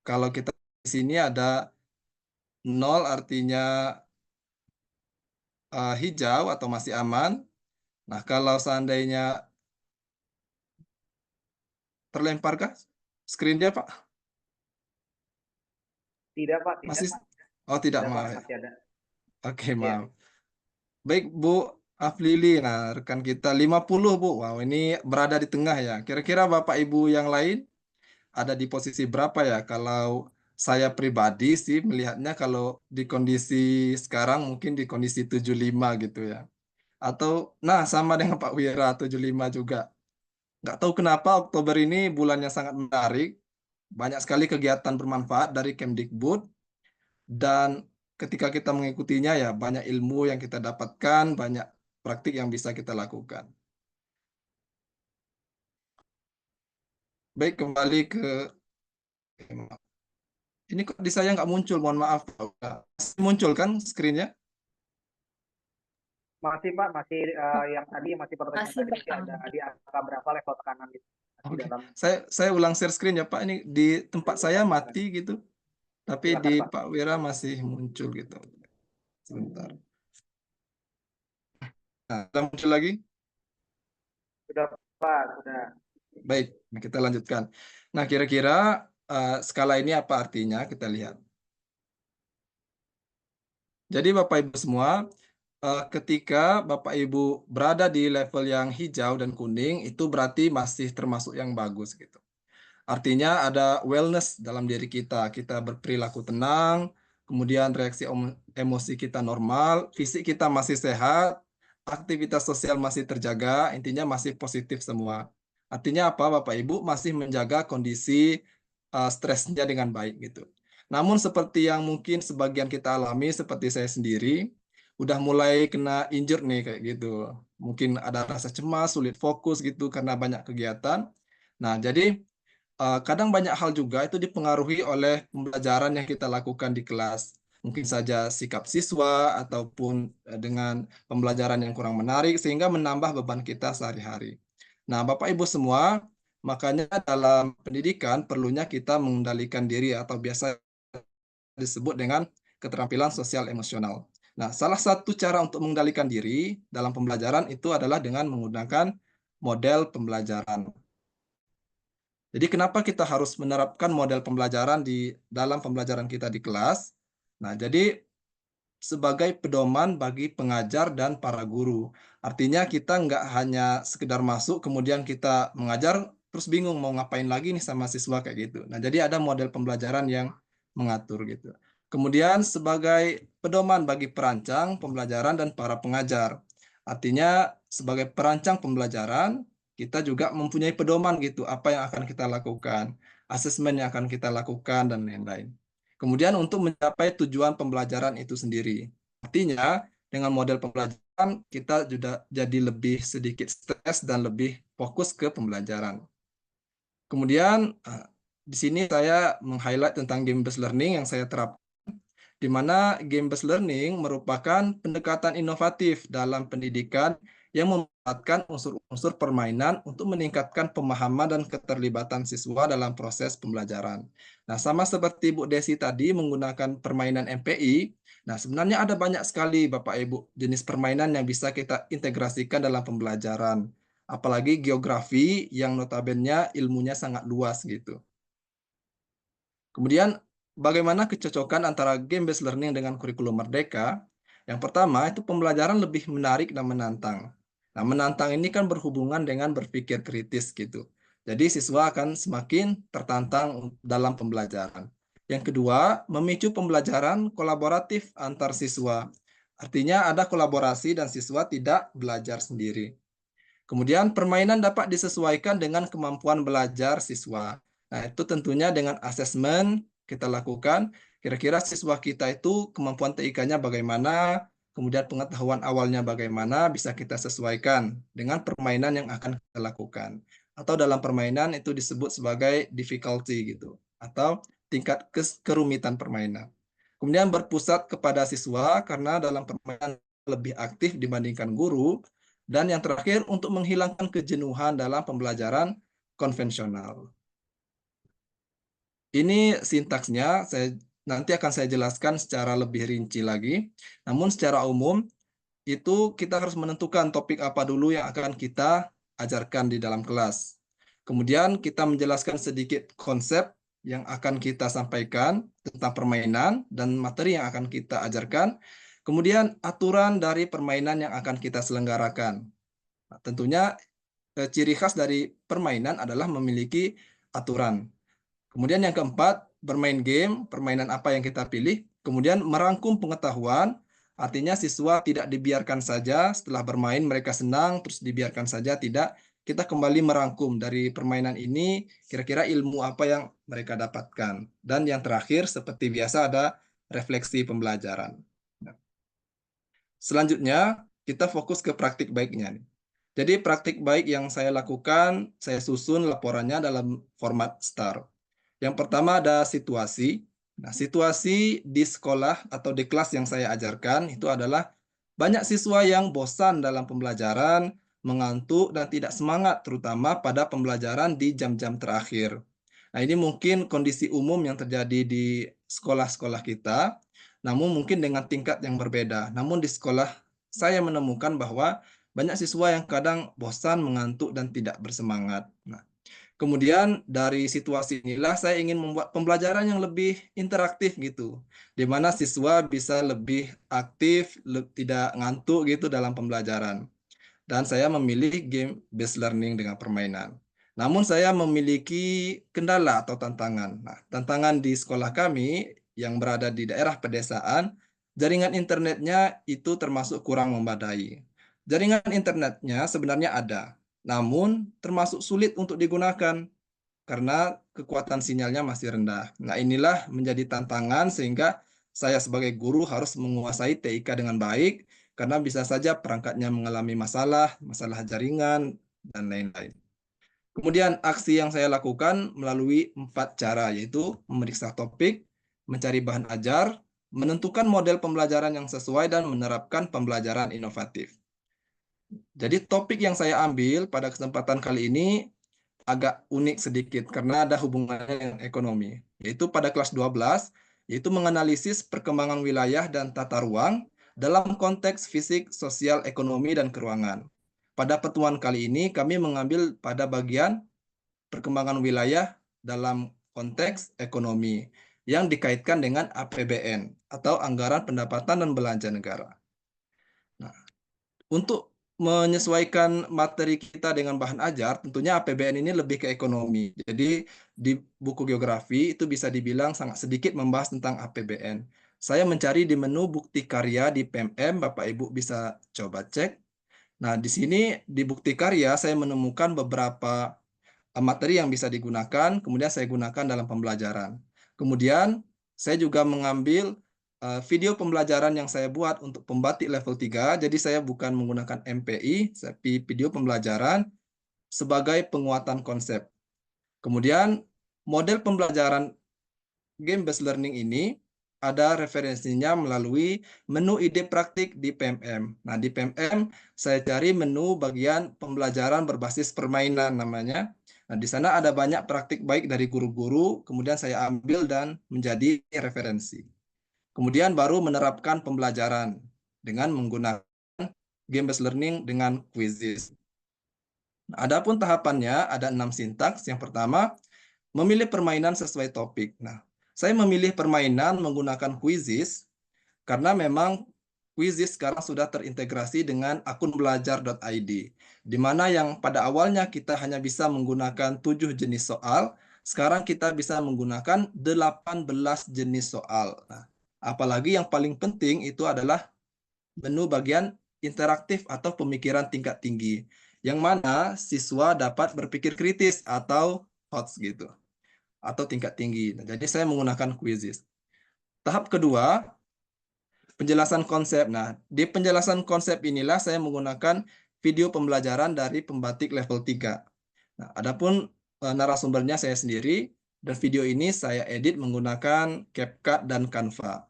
Kalau kita di sini ada 0 artinya hijau atau masih aman. Nah, kalau seandainya terlemparkah screen-nya, Pak? Tidak, Pak. Tidak. Masih? Oh, tidak, Tidak, Pak. maaf. Masih ada. Oke, Iya. maaf. Baik, Bu Aflili. Nah, rekan kita 50, Bu. Wow, ini berada di tengah ya. Kira-kira Bapak Ibu yang lain ada di posisi berapa ya? Kalau saya pribadi sih melihatnya kalau di kondisi sekarang mungkin di kondisi 75 gitu ya. Atau, nah sama dengan Pak Wira, 75 juga. Nggak tahu kenapa Oktober ini bulannya sangat menarik. Banyak sekali kegiatan bermanfaat dari Kemdikbud. Dan ketika kita mengikutinya ya banyak ilmu yang kita dapatkan, banyak praktik yang bisa kita lakukan. Baik, kembali ke ini kok di saya nggak muncul, mohon maaf. Masih muncul kan screen-nya? Masih, Pak. Masih yang tadi masih pertanyaan Masih, tadi Pak. ada di angka berapa level tekanan itu? Masih Oke. dalam. Saya ulang share screen ya Pak. Ini di tempat saya mati gitu. Tapi Silakan, di Pak. Pak Wira masih muncul gitu. Sebentar. Nah, sudah muncul lagi? Sudah, Pak. Sudah. Baik, kita lanjutkan. Nah, kira-kira skala ini apa artinya? Kita lihat. Jadi Bapak Ibu semua, ketika Bapak Ibu berada di level yang hijau dan kuning, itu berarti masih termasuk yang bagus gitu. Artinya ada wellness dalam diri kita. Kita berperilaku tenang, kemudian reaksi emosi kita normal, fisik kita masih sehat, aktivitas sosial masih terjaga, intinya masih positif semua. Artinya apa, Bapak Ibu masih menjaga kondisi stresnya dengan baik gitu. Namun seperti yang mungkin sebagian kita alami, seperti saya sendiri, udah mulai kena injured nih kayak gitu. Mungkin ada rasa cemas, sulit fokus gitu karena banyak kegiatan. Nah, jadi kadang banyak hal juga itu dipengaruhi oleh pembelajaran yang kita lakukan di kelas. Mungkin saja sikap siswa ataupun dengan pembelajaran yang kurang menarik sehingga menambah beban kita sehari-hari. Nah, Bapak Ibu semua, makanya dalam pendidikan perlunya kita mengendalikan diri atau biasa disebut dengan keterampilan sosial emosional. Nah, salah satu cara untuk mengendalikan diri dalam pembelajaran itu adalah dengan menggunakan model pembelajaran. Jadi kenapa kita harus menerapkan model pembelajaran di dalam pembelajaran kita di kelas? Nah, jadi sebagai pedoman bagi pengajar dan para guru. Artinya kita nggak hanya sekedar masuk kemudian kita mengajar terus bingung mau ngapain lagi nih sama siswa kayak gitu. Nah, jadi ada model pembelajaran yang mengatur gitu. Kemudian sebagai pedoman bagi perancang pembelajaran dan para pengajar. Artinya sebagai perancang pembelajaran kita juga mempunyai pedoman gitu apa yang akan kita lakukan, asesmen yang akan kita lakukan dan lain-lain. Kemudian untuk mencapai tujuan pembelajaran itu sendiri. Artinya dengan model pembelajaran kita juga jadi lebih sedikit stres dan lebih fokus ke pembelajaran. Kemudian di sini saya meng-highlight tentang game-based learning yang saya terapkan, di mana game-based learning merupakan pendekatan inovatif dalam pendidikan yang memanfaatkan unsur-unsur permainan untuk meningkatkan pemahaman dan keterlibatan siswa dalam proses pembelajaran. Nah, sama seperti Bu Desi tadi menggunakan permainan MPI, nah sebenarnya ada banyak sekali Bapak Ibu jenis permainan yang bisa kita integrasikan dalam pembelajaran. Apalagi geografi yang notabene ilmunya sangat luas gitu. Kemudian bagaimana kecocokan antara game-based learning dengan kurikulum merdeka? Yang pertama itu pembelajaran lebih menarik dan menantang. Nah, menantang ini kan berhubungan dengan berpikir kritis gitu. Jadi siswa akan semakin tertantang dalam pembelajaran. Yang kedua, memicu pembelajaran kolaboratif antar siswa. Artinya ada kolaborasi dan siswa tidak belajar sendiri. Kemudian permainan dapat disesuaikan dengan kemampuan belajar siswa. Nah, itu tentunya dengan asesmen kita lakukan, kira-kira siswa kita itu kemampuan TIK-nya bagaimana, kemudian pengetahuan awalnya bagaimana, bisa kita sesuaikan dengan permainan yang akan kita lakukan. Atau dalam permainan itu disebut sebagai difficulty gitu, atau tingkat kerumitan permainan. Kemudian berpusat kepada siswa karena dalam permainan lebih aktif dibandingkan guru. Dan yang terakhir untuk menghilangkan kejenuhan dalam pembelajaran konvensional. Ini sintaksnya, nanti akan saya jelaskan secara lebih rinci lagi. Namun secara umum, itu kita harus menentukan topik apa dulu yang akan kita ajarkan di dalam kelas. Kemudian kita menjelaskan sedikit konsep yang akan kita sampaikan tentang permainan dan materi yang akan kita ajarkan. Kemudian aturan dari permainan yang akan kita selenggarakan. Nah, tentunya ciri khas dari permainan adalah memiliki aturan. Kemudian yang keempat, bermain game, permainan apa yang kita pilih. Kemudian merangkum pengetahuan, artinya siswa tidak dibiarkan saja setelah bermain mereka senang, terus dibiarkan saja, tidak. Kita kembali merangkum dari permainan ini, kira-kira ilmu apa yang mereka dapatkan. Dan yang terakhir, seperti biasa ada refleksi pembelajaran. Selanjutnya, kita fokus ke praktik baiknya. Jadi praktik baik yang saya lakukan, saya susun laporannya dalam format STAR. Yang pertama ada situasi. Nah, situasi di sekolah atau di kelas yang saya ajarkan itu adalah banyak siswa yang bosan dalam pembelajaran, mengantuk dan tidak semangat terutama pada pembelajaran di jam-jam terakhir. Nah, ini mungkin kondisi umum yang terjadi di sekolah-sekolah kita, namun mungkin dengan tingkat yang berbeda. Namun di sekolah saya menemukan bahwa banyak siswa yang kadang bosan, mengantuk dan tidak bersemangat. Nah, kemudian dari situasi inilah saya ingin membuat pembelajaran yang lebih interaktif gitu, di mana siswa bisa lebih aktif, tidak ngantuk gitu dalam pembelajaran. Dan saya memilih game-based learning dengan permainan. Namun saya memiliki kendala atau tantangan. Nah, tantangan di sekolah kami yang berada di daerah pedesaan, jaringan internetnya itu termasuk kurang memadai. Jaringan internetnya sebenarnya ada, namun termasuk sulit untuk digunakan karena kekuatan sinyalnya masih rendah. Nah, inilah menjadi tantangan sehingga saya sebagai guru harus menguasai TIK dengan baik karena bisa saja perangkatnya mengalami masalah jaringan, dan lain-lain. Kemudian aksi yang saya lakukan melalui 4 cara, yaitu memeriksa topik, mencari bahan ajar, menentukan model pembelajaran yang sesuai, dan menerapkan pembelajaran inovatif. Jadi topik yang saya ambil pada kesempatan kali ini agak unik sedikit karena ada hubungannya dengan ekonomi, yaitu pada kelas 12, yaitu menganalisis perkembangan wilayah dan tata ruang dalam konteks fisik, sosial, ekonomi, dan keuangan. Pada pertemuan kali ini kami mengambil pada bagian perkembangan wilayah dalam konteks ekonomi. yang dikaitkan dengan APBN atau Anggaran Pendapatan dan Belanja Negara. Nah, untuk menyesuaikan materi kita dengan bahan ajar, tentunya APBN ini lebih ke ekonomi. Jadi di buku geografi itu bisa dibilang sangat sedikit membahas tentang APBN. Saya mencari di menu bukti karya di PMM, Bapak Ibu bisa coba cek. Nah, di sini di bukti karya saya menemukan beberapa materi yang bisa digunakan, kemudian saya gunakan dalam pembelajaran. Kemudian saya juga mengambil video pembelajaran yang saya buat untuk pembatik level 3, jadi saya bukan menggunakan MPI, tapi video pembelajaran sebagai penguatan konsep. Kemudian model pembelajaran game-based learning ini ada referensinya melalui menu ide praktik di PMM. Nah, di PMM saya cari menu bagian pembelajaran berbasis permainan namanya. Nah, di sana ada banyak praktik baik dari guru-guru, kemudian saya ambil dan menjadi referensi. Kemudian baru menerapkan pembelajaran dengan menggunakan game-based learning dengan quizzes. Adapun tahapannya ada 6 sintaks. Yang pertama, memilih permainan sesuai topik. Nah, saya memilih permainan menggunakan quizzes karena memang quizzes sekarang sudah terintegrasi dengan akun belajar.id, di mana yang pada awalnya kita hanya bisa menggunakan 7 jenis soal, sekarang kita bisa menggunakan 18 jenis soal. Nah, apalagi yang paling penting itu adalah menu bagian interaktif atau pemikiran tingkat tinggi, yang mana siswa dapat berpikir kritis atau HOTS gitu, atau tingkat tinggi. Nah, jadi saya menggunakan quizzes. Tahap kedua, penjelasan konsep. Nah, di penjelasan konsep inilah saya menggunakan video pembelajaran dari pembatik level 3. Nah, adapun narasumbernya saya sendiri, dan video ini saya edit menggunakan CapCut dan Canva.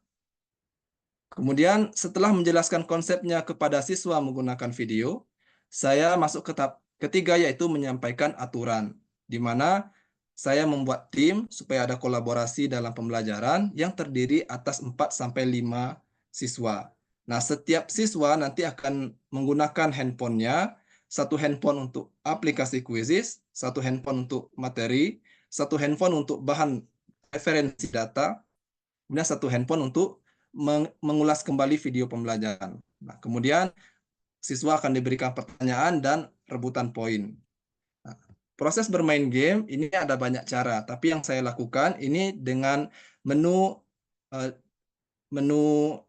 Kemudian setelah menjelaskan konsepnya kepada siswa menggunakan video, saya masuk ke tahap ketiga yaitu menyampaikan aturan, di mana saya membuat tim supaya ada kolaborasi dalam pembelajaran yang terdiri atas 4-5 siswa. Nah, setiap siswa nanti akan menggunakan handphonenya, satu handphone untuk aplikasi quizzes, satu handphone untuk materi, satu handphone untuk bahan referensi data, kemudian satu handphone untuk mengulas kembali video pembelajaran. Nah, kemudian siswa akan diberikan pertanyaan dan rebutan poin. Nah, proses bermain game ini ada banyak cara, tapi yang saya lakukan ini dengan menu menu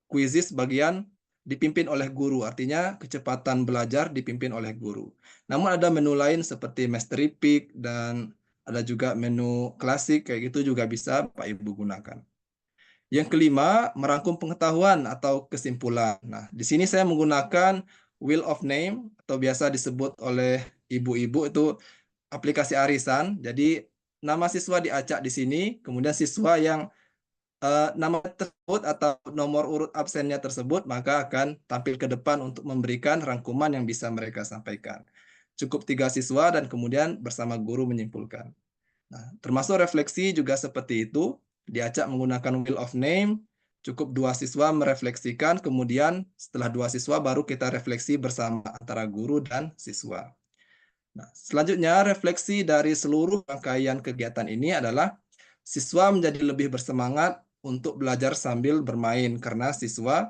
quizzes bagian dipimpin oleh guru, artinya kecepatan belajar dipimpin oleh guru. Namun ada menu lain seperti Mastery Peak dan ada juga menu klasik, kayak gitu juga bisa Pak Ibu gunakan. Yang kelima, merangkum pengetahuan atau kesimpulan. Nah, di sini saya menggunakan Wheel of Name atau biasa disebut oleh ibu-ibu itu aplikasi arisan. Jadi nama siswa diacak di sini, kemudian siswa yang nama tersebut atau nomor urut absennya tersebut maka akan tampil ke depan untuk memberikan rangkuman yang bisa mereka sampaikan. Cukup 3 siswa dan kemudian bersama guru menyimpulkan. Nah, termasuk refleksi juga seperti itu, diacak menggunakan Wheel of Name, cukup 2 siswa merefleksikan, kemudian setelah 2 siswa baru kita refleksi bersama antara guru dan siswa. Nah, selanjutnya refleksi dari seluruh rangkaian kegiatan ini adalah siswa menjadi lebih bersemangat untuk belajar sambil bermain karena siswa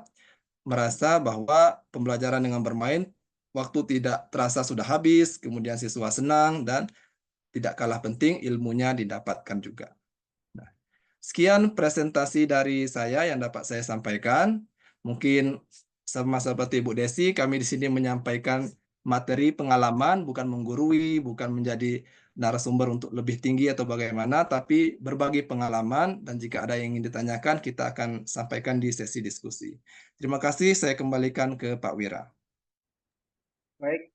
merasa bahwa pembelajaran dengan bermain waktu tidak terasa sudah habis, kemudian siswa senang dan tidak kalah penting ilmunya didapatkan juga. Nah, sekian presentasi dari saya yang dapat saya sampaikan. Mungkin sama seperti Bu Desi, kami di sini menyampaikan materi pengalaman, bukan menggurui, bukan menjadi narasumber untuk lebih tinggi atau bagaimana, tapi berbagi pengalaman dan jika ada yang ingin ditanyakan, kita akan sampaikan di sesi diskusi. Terima kasih, saya kembalikan ke Pak Wira. Baik,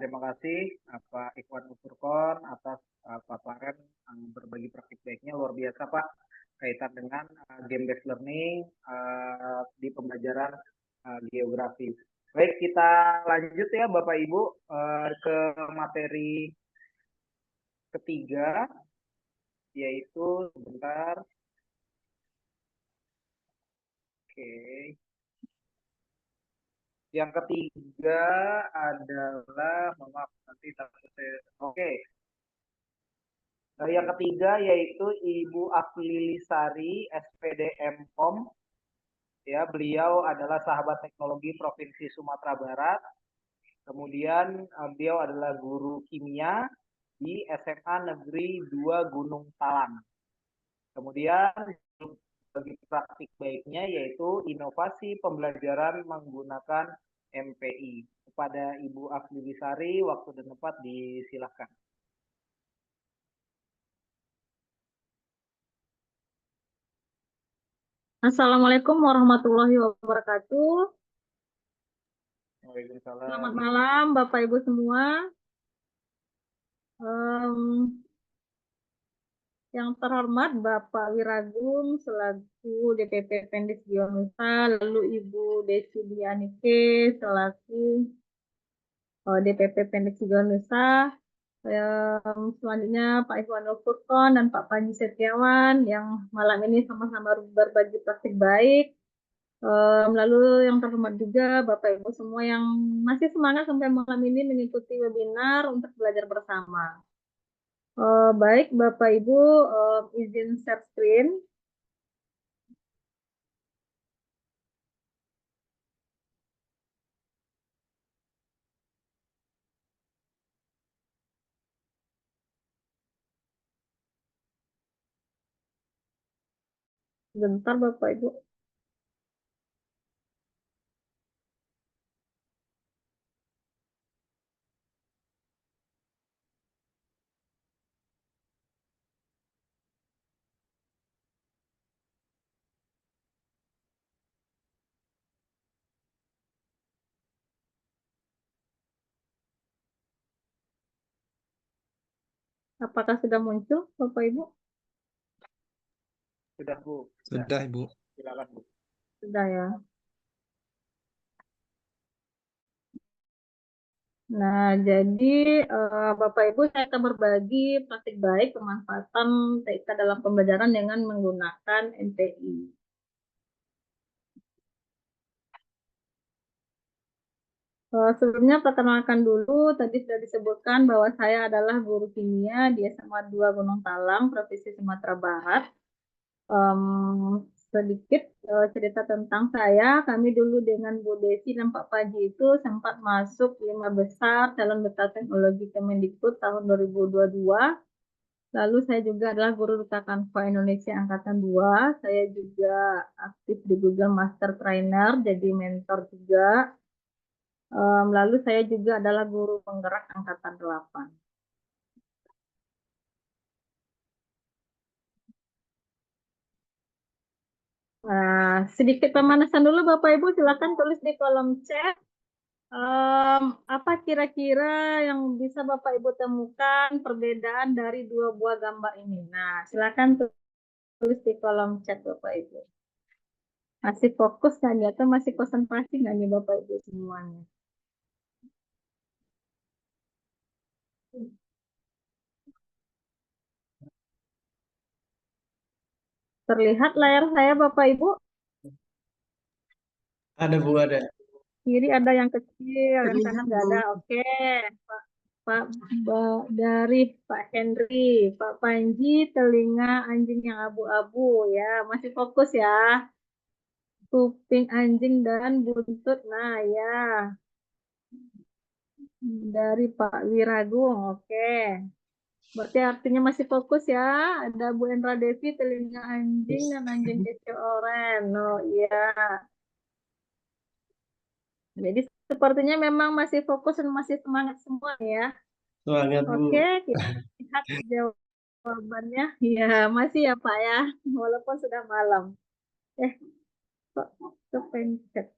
terima kasih Pak Ikhwan Usurkon atas paparan berbagi praktik baiknya, luar biasa Pak, kaitan dengan game-based learning di pembelajaran geografi. Baik, kita lanjut ya Bapak Ibu ke materi ketiga, yaitu sebentar. Oke. Yang ketiga adalah, maaf nanti takut saya. Oke. Yang ketiga yaitu Ibu Aflilisari, SPD MKOM. Ya, beliau adalah sahabat teknologi Provinsi Sumatera Barat. Kemudian beliau adalah guru kimia di SMA Negeri 2 Gunung Talang. Kemudian bagi praktik baiknya yaitu inovasi pembelajaran menggunakan MPI. Kepada Ibu Aflilisari, waktu dan tempat disilakan. Assalamualaikum warahmatullahi wabarakatuh. Waalaikumsalam. Selamat malam Bapak Ibu semua. Yang terhormat Bapak Wiragung selaku DPP Pendik Nusa, lalu Ibu Desi Dianike selaku DPP Pendik Nusa. Selanjutnya Pak Ikhwanul Furqon dan Pak Panji Setiawan yang malam ini sama-sama berbagi praktik baik. Lalu yang terhormat juga Bapak Ibu semua yang masih semangat sampai malam ini mengikuti webinar untuk belajar bersama. Baik Bapak Ibu, izin share screen. Sebentar Bapak Ibu. Apakah sudah muncul Bapak Ibu? Sudah Bu. Sudah, Ibu. Silakan Bu. Sudah ya. Nah, jadi Bapak Ibu saya akan berbagi praktik baik pemanfaatan TK dalam pembelajaran dengan menggunakan MPI. Sebelumnya perkenalkan dulu, tadi sudah disebutkan bahwa saya adalah guru kimia di SMA 2 Gunung Talang, Provinsi Sumatera Barat. Sedikit cerita tentang saya, kami dulu dengan Bu Desi dan Pak Paji itu sempat masuk 5 besar calon duta teknologi Kemendikbud tahun 2022. Lalu saya juga adalah guru duta Kanva Indonesia Angkatan 2. Saya juga aktif di Google Master Trainer, jadi mentor juga. Lalu saya juga adalah guru penggerak Angkatan 8. Sedikit pemanasan dulu Bapak Ibu, silakan tulis di kolom chat. Apa kira-kira yang bisa Bapak Ibu temukan perbedaan dari dua buah gambar ini? Nah, silakan tulis di kolom chat Bapak Ibu. Masih fokus nggak nih atau masih konsentrasi nggak nih Bapak Ibu semuanya? Terlihat layar saya Bapak Ibu? Ada Bu, ada. Kiri ada yang kecil, yang kanan nggak ada. Oke, dari Pak Henry, Pak Panji telinga anjing yang abu-abu ya, masih fokus ya. Kuping anjing dan buntut, nah ya. Dari Pak Wiragung, oke. Berarti artinya masih fokus ya. Ada Bu Endra Devi telinga anjing dan anjing kecil oren. Oh iya. Jadi sepertinya memang masih fokus dan masih semangat semua ya. Semangat Bu. Oke, kita lihat jawabannya. Ya, masih ya Pak ya, walaupun sudah malam. Kok kepencet.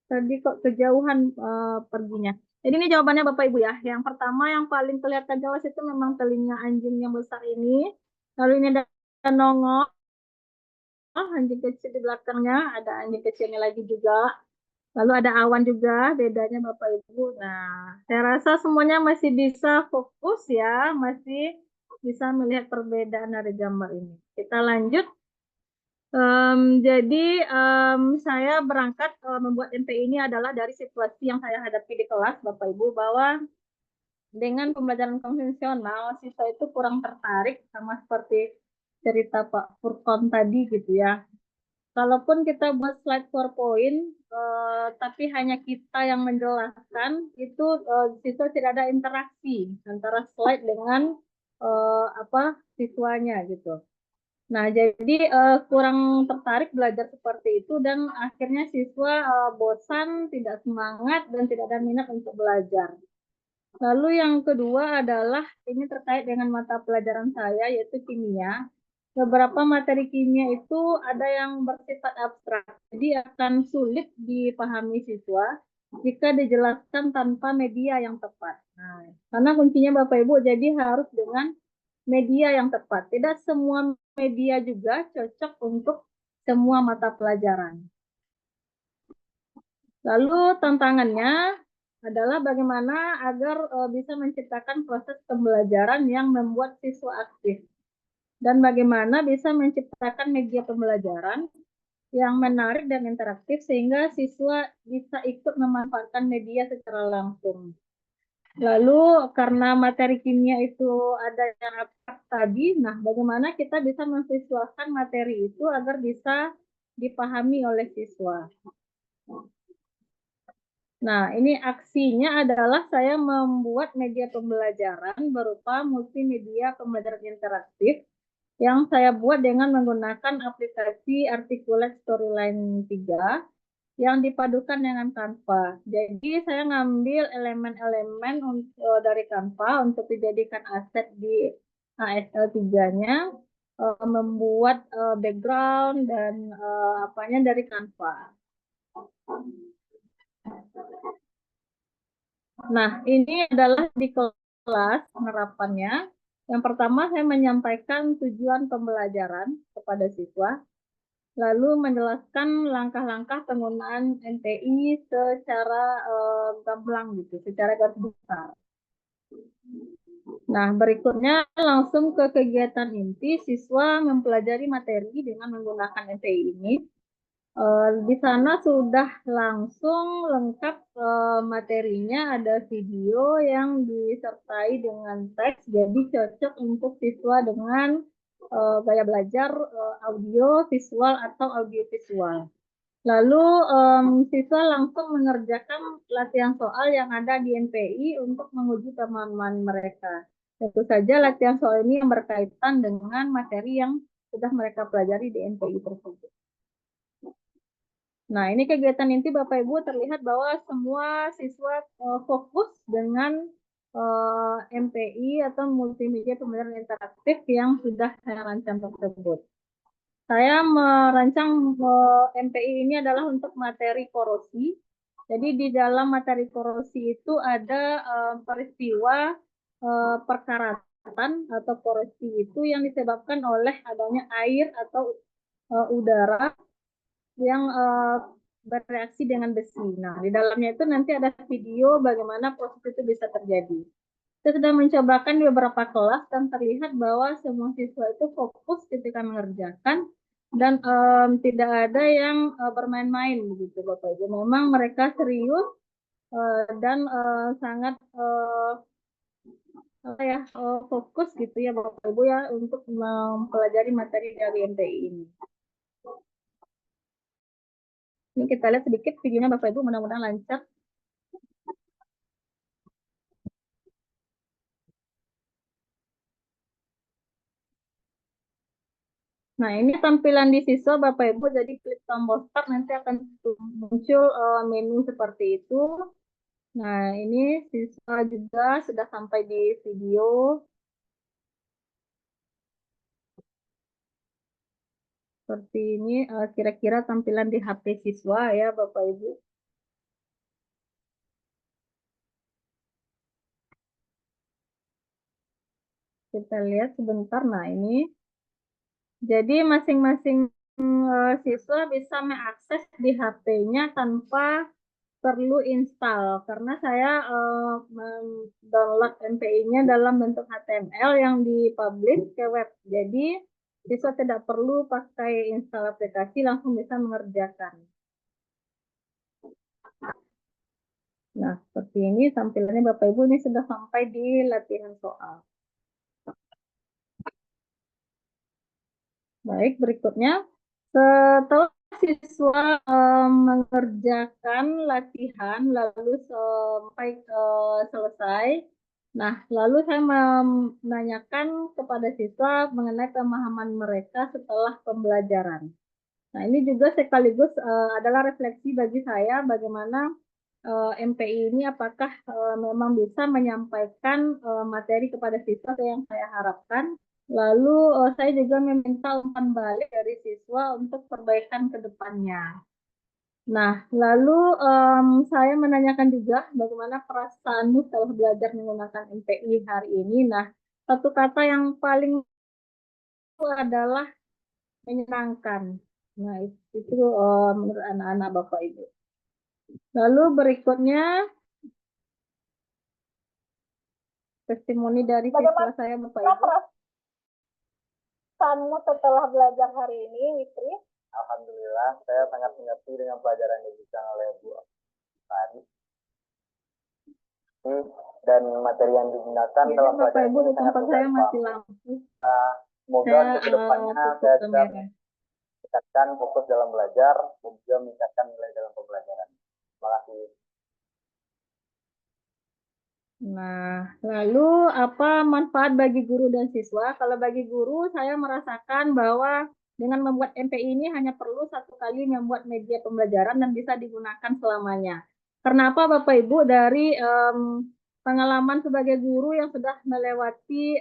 Tadi kok kejauhan perginya. Jadi ini jawabannya Bapak Ibu ya. Yang pertama yang paling kelihatan jelas itu memang telinga anjing yang besar ini. Lalu ini ada nongol. Anjing kecil di belakangnya. Ada anjing kecilnya lagi juga. Lalu ada awan juga. Bedanya Bapak Ibu. Nah, saya rasa semuanya masih bisa fokus ya. Masih bisa melihat perbedaan dari gambar ini. Kita lanjut. Jadi saya berangkat membuat MPI ini adalah dari situasi yang saya hadapi di kelas, Bapak Ibu, bahwa dengan pembelajaran konvensional, siswa itu kurang tertarik sama seperti cerita Pak Furkon tadi gitu ya. Kalaupun kita buat slide PowerPoint, tapi hanya kita yang menjelaskan, itu siswa tidak ada interaksi antara slide dengan siswanya gitu. Nah, jadi kurang tertarik belajar seperti itu dan akhirnya siswa bosan, tidak semangat, dan tidak ada minat untuk belajar. Lalu yang kedua adalah ini terkait dengan mata pelajaran saya yaitu kimia. Beberapa materi kimia itu ada yang bersifat abstrak, jadi akan sulit dipahami siswa jika dijelaskan tanpa media yang tepat. Nah, karena kuncinya Bapak Ibu jadi harus dengan media yang tepat. Tidak semua media juga cocok untuk semua mata pelajaran. Lalu tantangannya adalah bagaimana agar bisa menciptakan proses pembelajaran yang membuat siswa aktif. Dan bagaimana bisa menciptakan media pembelajaran yang menarik dan interaktif sehingga siswa bisa ikut memanfaatkan media secara langsung. Lalu karena materi kimia itu ada yang abstrak tadi, nah bagaimana kita bisa memvisualkan materi itu agar bisa dipahami oleh siswa. Nah, ini aksinya adalah saya membuat media pembelajaran berupa multimedia pembelajaran interaktif yang saya buat dengan menggunakan aplikasi Articulate Storyline 3 yang dipadukan dengan Canva. Jadi saya ngambil elemen-elemen dari Canva untuk dijadikan aset di ASL 3-nya, membuat background dan apanya dari Canva. Nah, ini adalah di kelas penerapannya. Yang pertama, saya menyampaikan tujuan pembelajaran kepada siswa, lalu menjelaskan langkah-langkah penggunaan MPI secara gamblang gitu, secara garis besar. Nah, berikutnya langsung ke kegiatan inti, siswa mempelajari materi dengan menggunakan MPI ini. Di sana sudah langsung lengkap materinya, ada video yang disertai dengan teks, jadi cocok untuk siswa dengan gaya belajar audio visual atau audiovisual. Lalu siswa langsung mengerjakan latihan soal yang ada di MPI untuk menguji pemahaman mereka. Tentu saja latihan soal ini yang berkaitan dengan materi yang sudah mereka pelajari di MPI tersebut. Nah, ini kegiatan inti Bapak Ibu terlihat bahwa semua siswa fokus dengan MPI atau multimedia pembelajaran interaktif yang sudah saya rancang tersebut. Saya merancang MPI ini adalah untuk materi korosi. Jadi di dalam materi korosi itu ada peristiwa perkaratan atau korosi itu yang disebabkan oleh adanya air atau udara yang bereaksi dengan besi. Nah, di dalamnya itu nanti ada video bagaimana proses itu bisa terjadi. Saya sudah mencobakan di beberapa kelas dan terlihat bahwa semua siswa itu fokus ketika mengerjakan dan tidak ada yang bermain-main begitu Bapak Ibu. Memang mereka serius dan sangat fokus gitu ya Bapak Ibu ya untuk mempelajari materi dari MPI ini. Ini kita lihat sedikit videonya Bapak Ibu, mudah-mudahan lancar. Nah, ini tampilan di siswa Bapak Ibu, jadi klik tombol start nanti akan muncul menu seperti itu. Nah, ini siswa juga sudah sampai di video. Seperti ini kira-kira tampilan di HP siswa ya Bapak Ibu. Kita lihat sebentar. Nah, ini. Jadi masing-masing siswa bisa mengakses di HP-nya tanpa perlu install. Karena saya download MPI-nya dalam bentuk HTML yang dipublish ke web. Jadi siswa tidak perlu pakai install aplikasi, langsung bisa mengerjakan. Nah, seperti ini tampilannya Bapak Ibu, ini sudah sampai di latihan soal. Baik, berikutnya setelah siswa mengerjakan latihan lalu sampai selesai, nah lalu saya menanyakan kepada siswa mengenai pemahaman mereka setelah pembelajaran. Nah, ini juga sekaligus adalah refleksi bagi saya bagaimana MPI ini apakah memang bisa menyampaikan materi kepada siswa yang saya harapkan. Lalu saya juga meminta umpan balik dari siswa untuk perbaikan ke depannya. Nah, lalu saya menanyakan juga bagaimana perasaanmu setelah belajar menggunakan MPI hari ini. Nah, satu kata yang paling itu adalah menyenangkan. Nah, itu menurut anak-anak Bapak Ibu. Lalu berikutnya testimoni dari siswa saya Bapak Ibu. Perasaanmu setelah belajar hari ini, Witri? Alhamdulillah, saya sangat mengerti dengan pelajaran yang diberikan oleh Bu Fari. Dan materi yang digunakan Jadi, dalam Bapak pelajaran Ibu, ini di sangat tempat saya mudah masih dipahami. lampu. Semoga untuk kedepannya saya bisa meningkatkan fokus dalam belajar dan juga meningkatkan nilai dalam pembelajaran. Terima kasih. Nah, lalu apa manfaat bagi guru dan siswa? Kalau bagi guru, saya merasakan bahwa dengan membuat MPI ini hanya perlu satu kali membuat media pembelajaran dan bisa digunakan selamanya. Karena apa, Bapak Ibu? Dari pengalaman sebagai guru yang sudah melewati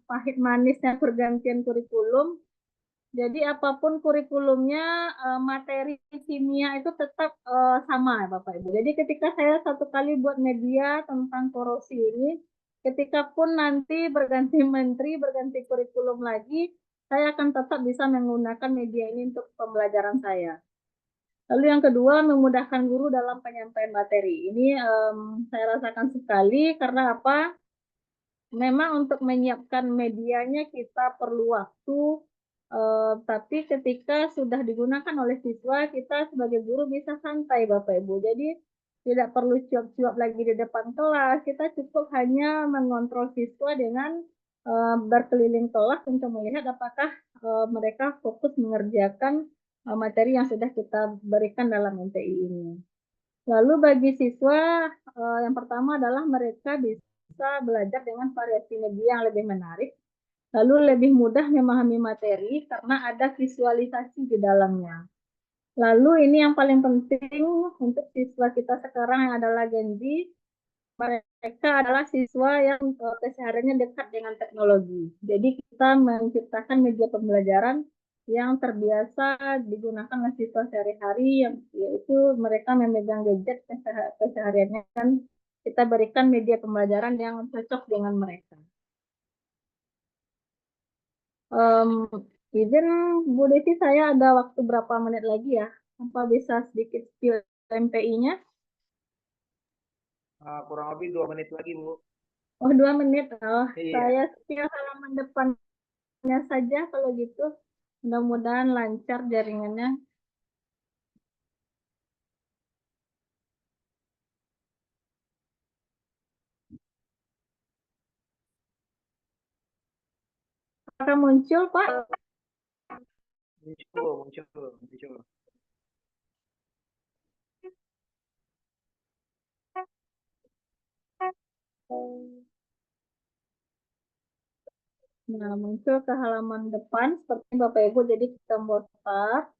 pahit manisnya pergantian kurikulum. Jadi apapun kurikulumnya, materi kimia itu tetap sama, Bapak Ibu. Jadi ketika saya satu kali buat media tentang korosi ini, ketika pun nanti berganti menteri, berganti kurikulum lagi, saya akan tetap bisa menggunakan media ini untuk pembelajaran saya. Lalu yang kedua, memudahkan guru dalam penyampaian materi. Ini saya rasakan sekali karena apa? Memang untuk menyiapkan medianya kita perlu waktu, tapi ketika sudah digunakan oleh siswa, kita sebagai guru bisa santai Bapak Ibu. Jadi tidak perlu cuap-cuap lagi di depan kelas, kita cukup hanya mengontrol siswa dengan berkeliling kelas untuk melihat apakah mereka fokus mengerjakan materi yang sudah kita berikan dalam MPI ini. Lalu bagi siswa, yang pertama adalah mereka bisa belajar dengan variasi media yang lebih menarik, lalu lebih mudah memahami materi karena ada visualisasi di dalamnya. Lalu ini yang paling penting untuk siswa kita sekarang yang adalah Gen Z, mereka adalah siswa yang kesehariannya dekat dengan teknologi. Jadi kita menciptakan media pembelajaran yang terbiasa digunakan oleh siswa sehari-hari, yaitu mereka memegang gadget kesehariannya, dan kita berikan media pembelajaran yang cocok dengan mereka. Izin Bu Desi, saya ada waktu berapa menit lagi ya? Apa bisa sedikit spill MPI-nya? Kurang lebih 2 menit lagi, Bu. Oh, 2 menit. Oh, Iya. saya spill halaman depannya saja kalau gitu. Mudah-mudahan lancar jaringannya. Apakah muncul, Pak? Muncul. Nah, muncul ke halaman depan seperti Bapak Ibu, jadi kita mau start.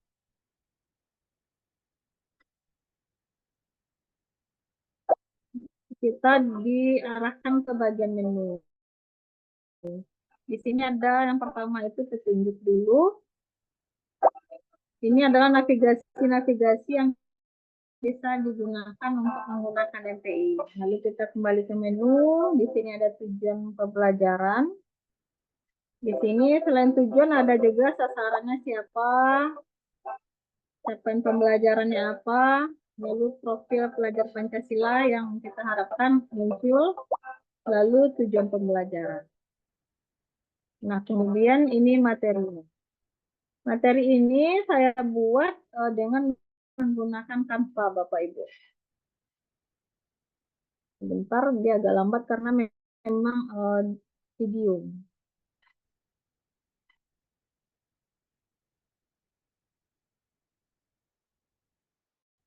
Kita diarahkan ke bagian menu. Di sini ada yang pertama itu petunjuk dulu. Ini adalah navigasi yang bisa digunakan untuk menggunakan MPI. Lalu kita kembali ke menu. Di sini ada tujuan pembelajaran. Di sini selain tujuan ada juga sasarannya siapa, capaian pembelajarannya apa, lalu profil pelajar Pancasila yang kita harapkan muncul, lalu tujuan pembelajaran. Nah, kemudian ini materinya. Materi ini saya buat dengan menggunakan Canva, Bapak Ibu. Sebentar, dia agak lambat karena memang video.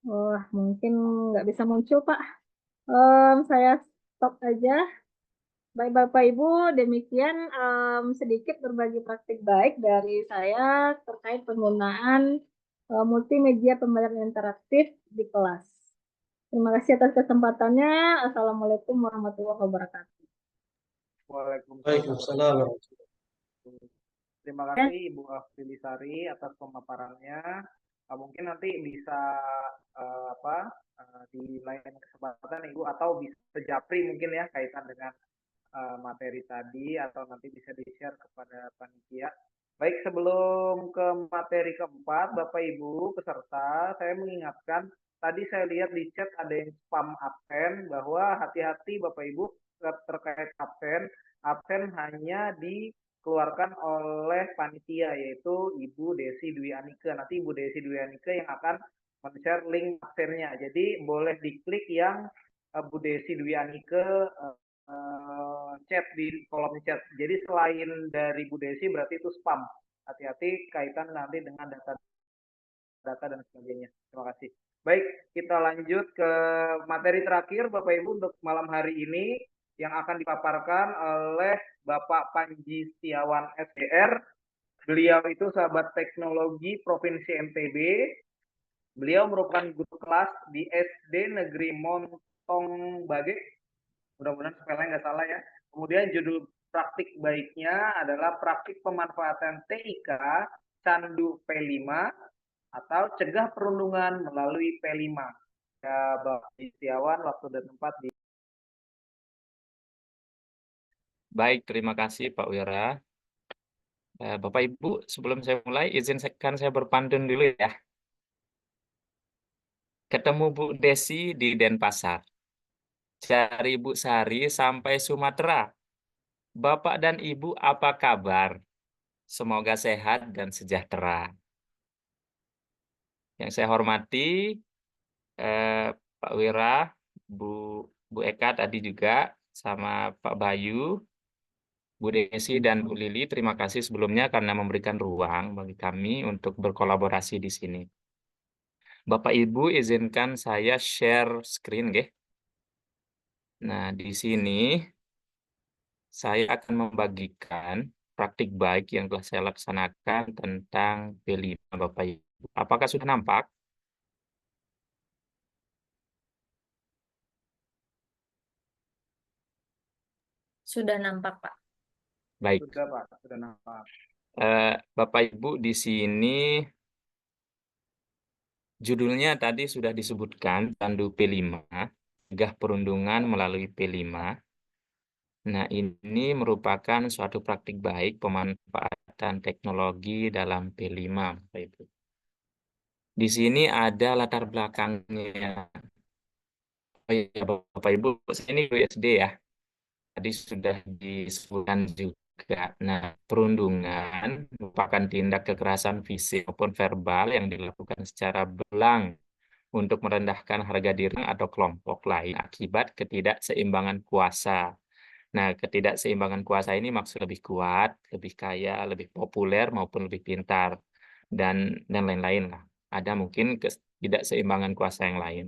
Wah, mungkin nggak bisa muncul, Pak. Saya stop aja. Baik Bapak Ibu, demikian sedikit berbagi praktik baik dari saya terkait penggunaan multimedia pembelajaran interaktif di kelas. Terima kasih atas kesempatannya. Assalamualaikum warahmatullahi wabarakatuh. Waalaikumsalam. Terima kasih Ibu Afrilisari atas pemaparannya. Mungkin nanti bisa di lain kesempatan Ibu, atau bisa japri mungkin ya kaitan dengan materi tadi, atau nanti bisa di-share kepada panitia. Baik, sebelum ke materi keempat, Bapak Ibu peserta, saya mengingatkan, tadi saya lihat di chat ada yang spam absen, bahwa hati-hati Bapak Ibu terkait absen. Absen hanya dikeluarkan oleh panitia, yaitu Ibu Desi Dwi Anike. Nanti Ibu Desi Dwi Anike yang akan men-share link absennya. Jadi boleh diklik yang Bu Desi Dwi Anike chat di kolom chat. Jadi selain dari Bu Desi berarti itu spam. Hati-hati kaitan nanti dengan data dan sebagainya. Terima kasih. Baik, kita lanjut ke materi terakhir Bapak Ibu untuk malam hari ini yang akan dipaparkan oleh Bapak Panji Setiawan SDR. Beliau itu sahabat teknologi Provinsi NTB. Beliau merupakan guru kelas di SD Negeri Montong Bage. Mudah-mudahan spellnya nggak salah ya. Kemudian judul praktik baiknya adalah praktik pemanfaatan TIK Candu P5 atau cegah perundungan melalui P5. Ya, Bapak Setiawan, waktu dan tempat di. Baik, terima kasih Pak Wira. Bapak Ibu, sebelum saya mulai, izinkan saya berpantun dulu ya. Ketemu Bu Desi di Denpasar. Cari Bu Sari sampai Sumatera. Bapak dan Ibu apa kabar? Semoga sehat dan sejahtera. Yang saya hormati Pak Wira, Bu Eka tadi juga, sama Pak Bayu, Bu Desi dan Bu Lili, terima kasih sebelumnya karena memberikan ruang bagi kami untuk berkolaborasi di sini. Bapak Ibu, izinkan saya share screen, nggih. Nah, di sini saya akan membagikan praktik baik yang telah saya laksanakan tentang P5, Bapak Ibu. Apakah sudah nampak? Sudah nampak, Pak. Baik. Sudah Pak, sudah nampak. Bapak Ibu, di sini judulnya tadi sudah disebutkan, Candu P5, cegah perundungan melalui P5. Nah, ini merupakan suatu praktik baik pemanfaatan teknologi dalam P5, Bapak Ibu. Di sini ada latar belakangnya. Oh iya, Bapak Ibu, ini USD ya. Tadi sudah disebutkan juga. Nah, perundungan merupakan tindak kekerasan fisik maupun verbal yang dilakukan secara berulang untuk merendahkan harga diri atau kelompok lain akibat ketidakseimbangan kuasa. Nah, ketidakseimbangan kuasa ini maksud lebih kuat, lebih kaya, lebih populer maupun lebih pintar, dan lain-lain lah. Ada mungkin ketidakseimbangan kuasa yang lain.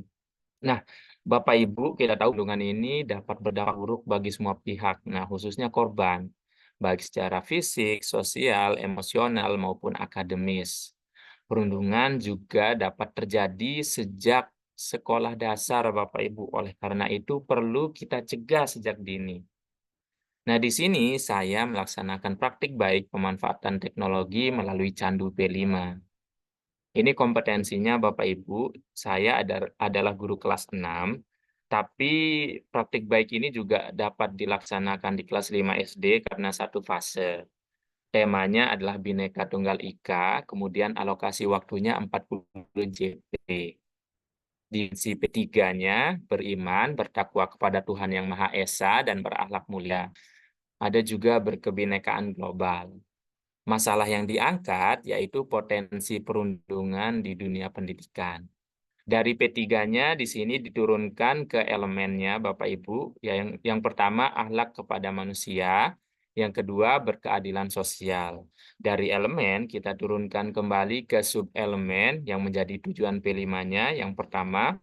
Nah, Bapak Ibu, kita tahu perundungan ini dapat berdampak buruk bagi semua pihak, nah khususnya korban, baik secara fisik, sosial, emosional, maupun akademis. Perundungan juga dapat terjadi sejak sekolah dasar, Bapak Ibu. Oleh karena itu, perlu kita cegah sejak dini. Nah, di sini saya melaksanakan praktik baik pemanfaatan teknologi melalui Candu P5. Ini kompetensinya Bapak Ibu, saya adalah guru kelas 6, tapi praktik baik ini juga dapat dilaksanakan di kelas 5 SD karena satu fase. Temanya adalah Bhinneka Tunggal Ika, kemudian alokasi waktunya 40 JP. Dimensi P3-nya beriman, bertakwa kepada Tuhan Yang Maha Esa, dan berakhlak mulia. ada juga berkebinekaan global. Masalah yang diangkat yaitu potensi perundungan di dunia pendidikan. Dari P3-nya di sini diturunkan ke elemennya Bapak Ibu. Yang pertama akhlak kepada manusia, yang kedua berkeadilan sosial. Dari elemen kita turunkan kembali ke sub-elemen yang menjadi tujuan P5-nya. Yang pertama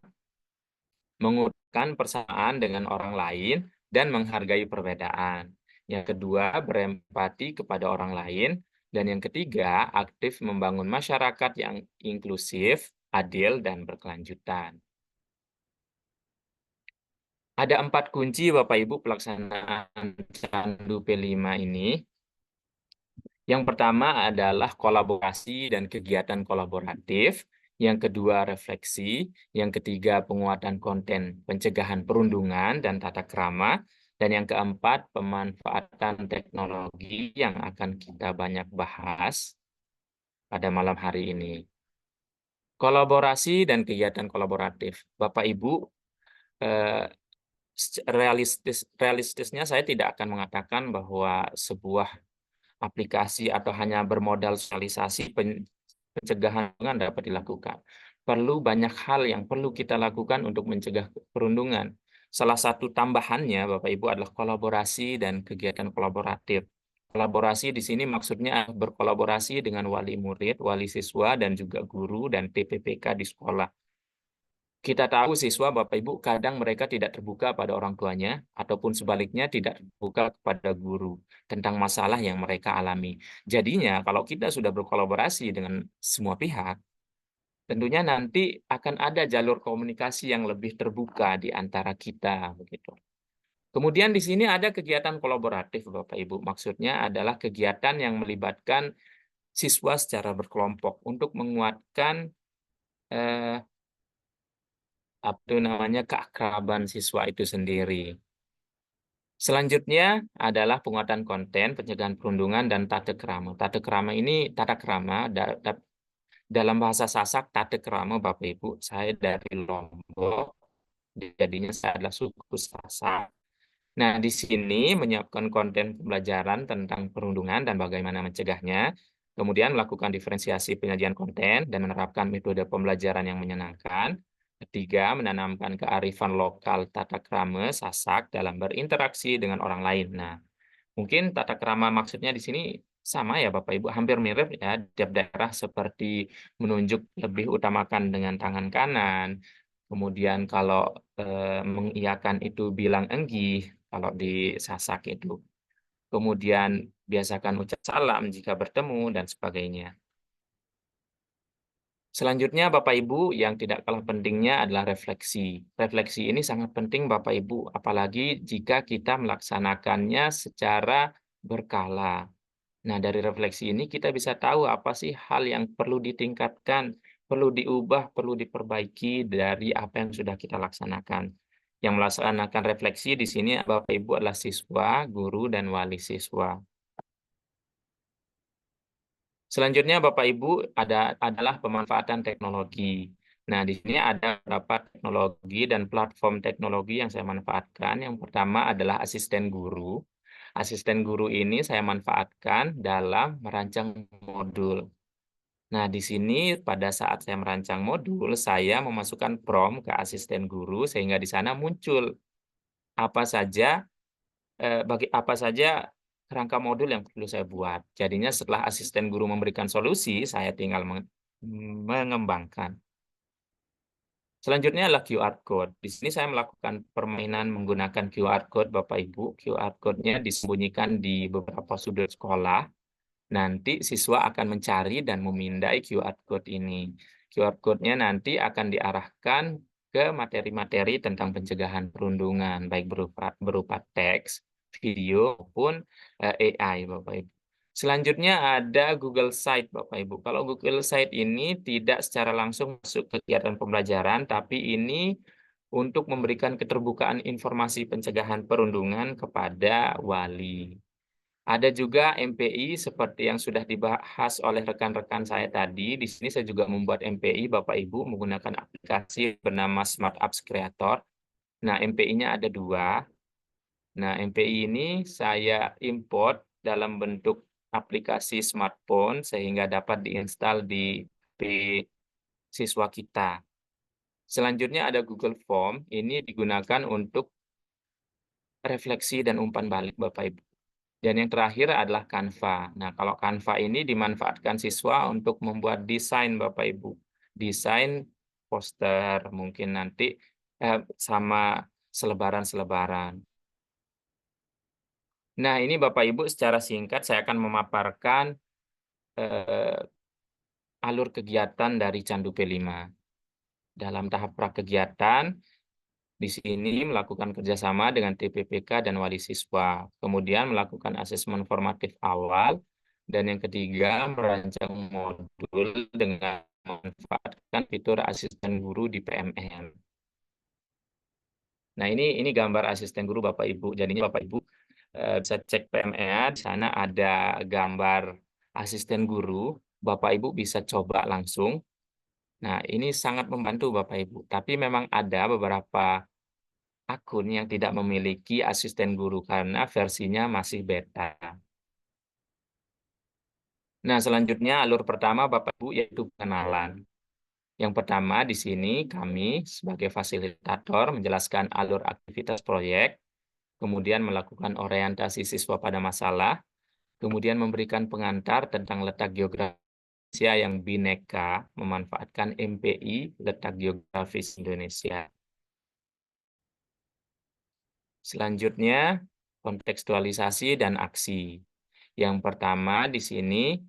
mengutamakan persamaan dengan orang lain dan menghargai perbedaan. Yang kedua berempati kepada orang lain. Dan yang ketiga, aktif membangun masyarakat yang inklusif, adil, dan berkelanjutan. Ada 4 kunci Bapak Ibu pelaksanaan Candu P5 ini. Yang pertama adalah kolaborasi dan kegiatan kolaboratif. Yang kedua refleksi. Yang ketiga penguatan konten pencegahan perundungan dan tata krama. Dan yang keempat, pemanfaatan teknologi yang akan kita banyak bahas pada malam hari ini. Kolaborasi dan kegiatan kolaboratif. Bapak Ibu, realistisnya saya tidak akan mengatakan bahwa sebuah aplikasi atau hanya bermodal sosialisasi pencegahan dapat dilakukan. Perlu banyak hal yang perlu kita lakukan untuk mencegah perundungan. Salah satu tambahannya, Bapak Ibu, adalah kolaborasi dan kegiatan kolaboratif. Kolaborasi di sini maksudnya berkolaborasi dengan wali murid, wali siswa, dan juga guru dan TPPK di sekolah. Kita tahu siswa, Bapak Ibu, kadang mereka tidak terbuka pada orang tuanya, ataupun sebaliknya tidak terbuka kepada guru tentang masalah yang mereka alami. Jadinya, kalau kita sudah berkolaborasi dengan semua pihak, tentunya nanti akan ada jalur komunikasi yang lebih terbuka di antara kita, begitu. Kemudian di sini ada kegiatan kolaboratif, Bapak Ibu. Maksudnya adalah kegiatan yang melibatkan siswa secara berkelompok untuk menguatkan keakraban siswa itu sendiri. Selanjutnya adalah penguatan konten, pencegahan perundungan, dan tata krama. Tata krama ini, dalam bahasa Sasak, tata krama, Bapak Ibu, saya dari Lombok, jadinya saya adalah suku Sasak. Nah, di sini menyiapkan konten pembelajaran tentang perundungan dan bagaimana mencegahnya, kemudian melakukan diferensiasi penyajian konten dan menerapkan metode pembelajaran yang menyenangkan. Ketiga, menanamkan kearifan lokal tata krama Sasak dalam berinteraksi dengan orang lain. Nah, mungkin tata krama maksudnya di sini sama ya Bapak Ibu, hampir mirip ya, tiap daerah seperti menunjuk lebih utamakan dengan tangan kanan, kemudian kalau mengiyakan itu bilang enggih, kalau di Sasak itu. Kemudian biasakan ucap salam jika bertemu dan sebagainya. Selanjutnya Bapak Ibu, yang tidak kalah pentingnya adalah refleksi. Refleksi ini sangat penting Bapak Ibu, apalagi jika kita melaksanakannya secara berkala. Nah, dari refleksi ini kita bisa tahu apa sih hal yang perlu ditingkatkan, perlu diubah, perlu diperbaiki dari apa yang sudah kita laksanakan. Yang melaksanakan refleksi di sini Bapak Ibu adalah siswa, guru, dan wali siswa. Selanjutnya Bapak Ibu adalah pemanfaatan teknologi. Nah, di sini ada beberapa teknologi dan platform teknologi yang saya manfaatkan. Yang pertama adalah asisten guru. Asisten guru ini saya manfaatkan dalam merancang modul. Nah, di sini pada saat saya merancang modul, saya memasukkan prompt ke asisten guru sehingga di sana muncul apa saja kerangka modul yang perlu saya buat. Jadinya setelah asisten guru memberikan solusi, saya tinggal mengembangkan. Selanjutnya adalah QR Code. Di sini saya melakukan permainan menggunakan QR Code, Bapak Ibu. QR Code-nya disembunyikan di beberapa sudut sekolah. Nanti siswa akan mencari dan memindai QR Code ini. QR Code-nya nanti akan diarahkan ke materi-materi tentang pencegahan perundungan, baik berupa teks, video, maupun AI, Bapak Ibu. Selanjutnya ada Google Site, Bapak Ibu. Kalau Google Site ini tidak secara langsung masuk ke kegiatan pembelajaran, tapi ini untuk memberikan keterbukaan informasi pencegahan perundungan kepada wali. Ada juga MPI seperti yang sudah dibahas oleh rekan-rekan saya tadi. Di sini saya juga membuat MPI, Bapak Ibu, menggunakan aplikasi bernama Smart Apps Creator. Nah, MPI-nya ada 2. Nah, MPI ini saya import dalam bentuk aplikasi smartphone sehingga dapat diinstal di HP siswa kita. Selanjutnya ada Google Form, ini digunakan untuk refleksi dan umpan balik Bapak Ibu. Dan yang terakhir adalah Canva. Nah, kalau Canva ini dimanfaatkan siswa untuk membuat desain Bapak Ibu. Desain poster, mungkin nanti sama selebaran-selebaran. Nah, ini Bapak Ibu secara singkat saya akan memaparkan alur kegiatan dari Candu P5. Dalam tahap prakegiatan, di sini melakukan kerjasama dengan TPPK dan wali siswa, kemudian melakukan asesmen formatif awal, dan yang ketiga merancang modul dengan memanfaatkan fitur asisten guru di PMN. Nah, ini gambar asisten guru Bapak Ibu. Jadinya Bapak Ibu bisa cek PMN, di sana ada gambar asisten guru, Bapak Ibu bisa coba langsung. Nah, ini sangat membantu Bapak Ibu, tapi memang ada beberapa akun yang tidak memiliki asisten guru karena versinya masih beta. Nah, selanjutnya alur pertama Bapak Ibu yaitu pengenalan. Yang pertama di sini kami sebagai fasilitator menjelaskan alur aktivitas proyek, kemudian melakukan orientasi siswa pada masalah, kemudian memberikan pengantar tentang letak geografis yang bineka, memanfaatkan MPI letak geografis Indonesia. Selanjutnya, kontekstualisasi dan aksi. Yang pertama di sini,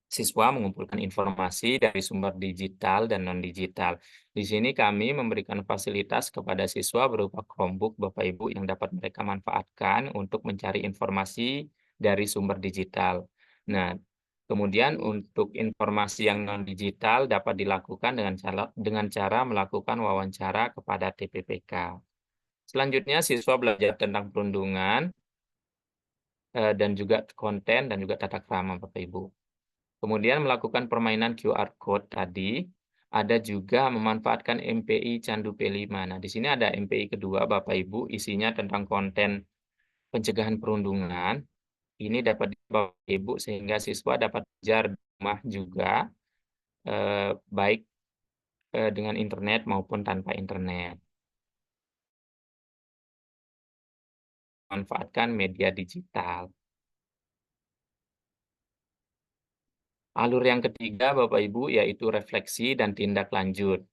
siswa mengumpulkan informasi dari sumber digital dan non-digital. Di sini kami memberikan fasilitas kepada siswa berupa Chromebook Bapak Ibu yang dapat mereka manfaatkan untuk mencari informasi dari sumber digital. Nah, kemudian untuk informasi yang non-digital dapat dilakukan dengan cara melakukan wawancara kepada TPPK. Selanjutnya, siswa belajar tentang perundungan dan juga konten dan juga tata krama Bapak Ibu. Kemudian melakukan permainan QR Code tadi, ada juga memanfaatkan MPI Candu P5. Nah, di sini ada MPI kedua Bapak Ibu, isinya tentang konten pencegahan perundungan. Ini dapat Bapak Ibu sehingga siswa dapat belajar di rumah juga, baik dengan internet maupun tanpa internet. Manfaatkan media digital. Alur yang ketiga, Bapak Ibu, yaitu refleksi dan tindak lanjut.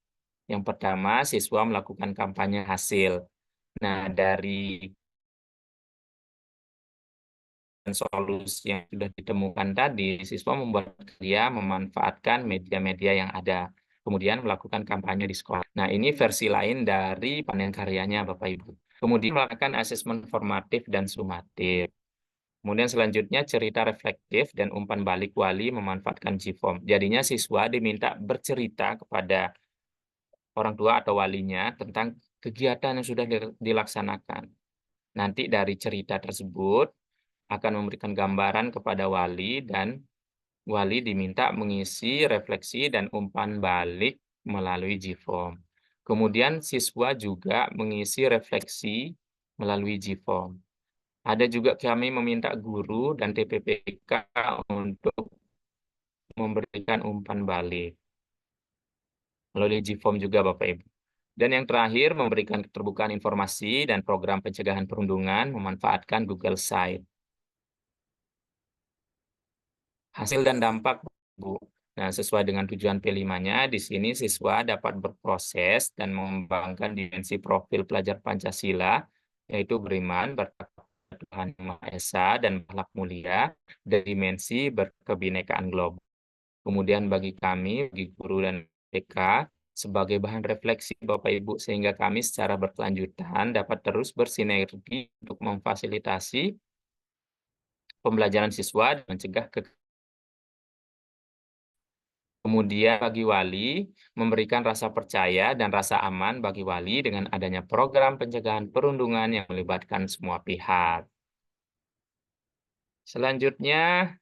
Yang pertama, siswa melakukan kampanye hasil. Nah, dari solusi yang sudah ditemukan tadi, siswa membuat karya memanfaatkan media-media yang ada. Kemudian melakukan kampanye di sekolah. Nah, ini versi lain dari panen karyanya, Bapak Ibu. Kemudian melakukan asesmen formatif dan sumatif. Kemudian selanjutnya cerita reflektif dan umpan balik wali memanfaatkan G-form. Jadinya siswa diminta bercerita kepada orang tua atau walinya tentang kegiatan yang sudah dilaksanakan. Nanti dari cerita tersebut akan memberikan gambaran kepada wali dan wali diminta mengisi refleksi dan umpan balik melalui G-form. Kemudian siswa juga mengisi refleksi melalui G-form. Ada juga kami meminta guru dan TPPK untuk memberikan umpan balik melalui G-form juga Bapak Ibu. Dan yang terakhir memberikan keterbukaan informasi dan program pencegahan perundungan memanfaatkan Google Site. Hasil dan dampak Bu. Nah, sesuai dengan tujuan P5-nya, di sini siswa dapat berproses dan mengembangkan dimensi profil pelajar Pancasila, yaitu beriman, bertakwa Tuhan Yang Maha Esa, dan berakhlak mulia, dari dimensi berkebinekaan global. Kemudian bagi kami, bagi guru dan TK, sebagai bahan refleksi Bapak Ibu, sehingga kami secara berkelanjutan dapat terus bersinergi untuk memfasilitasi pembelajaran siswa dan mencegah Kemudian bagi wali, memberikan rasa percaya dan rasa aman bagi wali dengan adanya program pencegahan perundungan yang melibatkan semua pihak. Selanjutnya,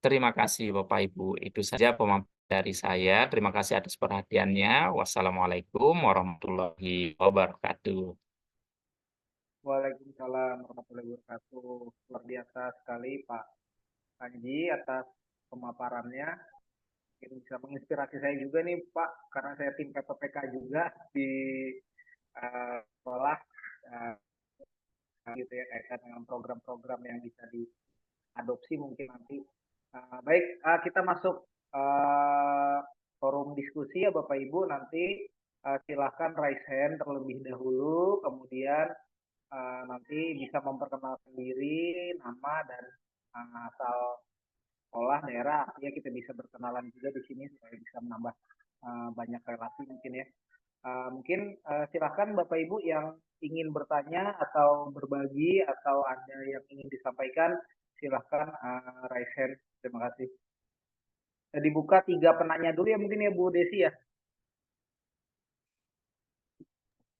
terima kasih Bapak Ibu. Itu saja pemaparan dari saya. Terima kasih atas perhatiannya. Wassalamualaikum warahmatullahi wabarakatuh. Waalaikumsalam warahmatullahi wabarakatuh. Luar biasa sekali Pak Panji atas pemaparannya. Mungkin bisa menginspirasi saya juga nih Pak, karena saya tim PPPK juga di sekolah gitu ya, kaitan dengan program-program yang bisa diadopsi mungkin nanti. Baik, kita masuk forum diskusi ya Bapak Ibu. Nanti silahkan raise hand terlebih dahulu, kemudian nanti bisa memperkenalkan diri, nama dan asal sekolah, daerah. Artinya kita bisa berkenalan juga di sini supaya bisa menambah banyak relasi mungkin ya. Mungkin silakan Bapak Ibu yang ingin bertanya atau berbagi atau ada yang ingin disampaikan, silahkan raise hand. Terima kasih. Dibuka 3 penanya dulu ya mungkin ya Bu Desi ya.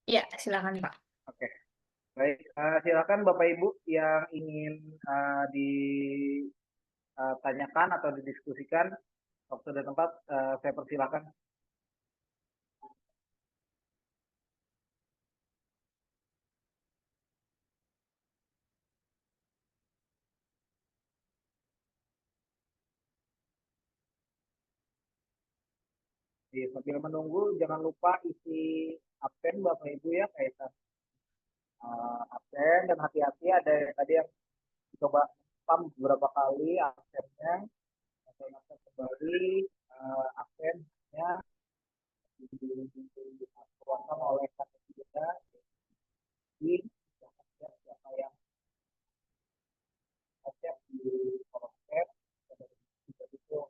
Iya, silakan Pak. Oke. Baik, silakan Bapak Ibu yang ingin ditanyakan atau didiskusikan, waktu dan tempat saya persilakan. Sambil menunggu, jangan lupa isi absen Bapak Ibu ya, kaitan absen, dan hati-hati ada yang tadi yang coba spam beberapa kali absennya, saya ingatkan kembali absennya dikeluarkan oleh kita di siapa yang siap di proses itu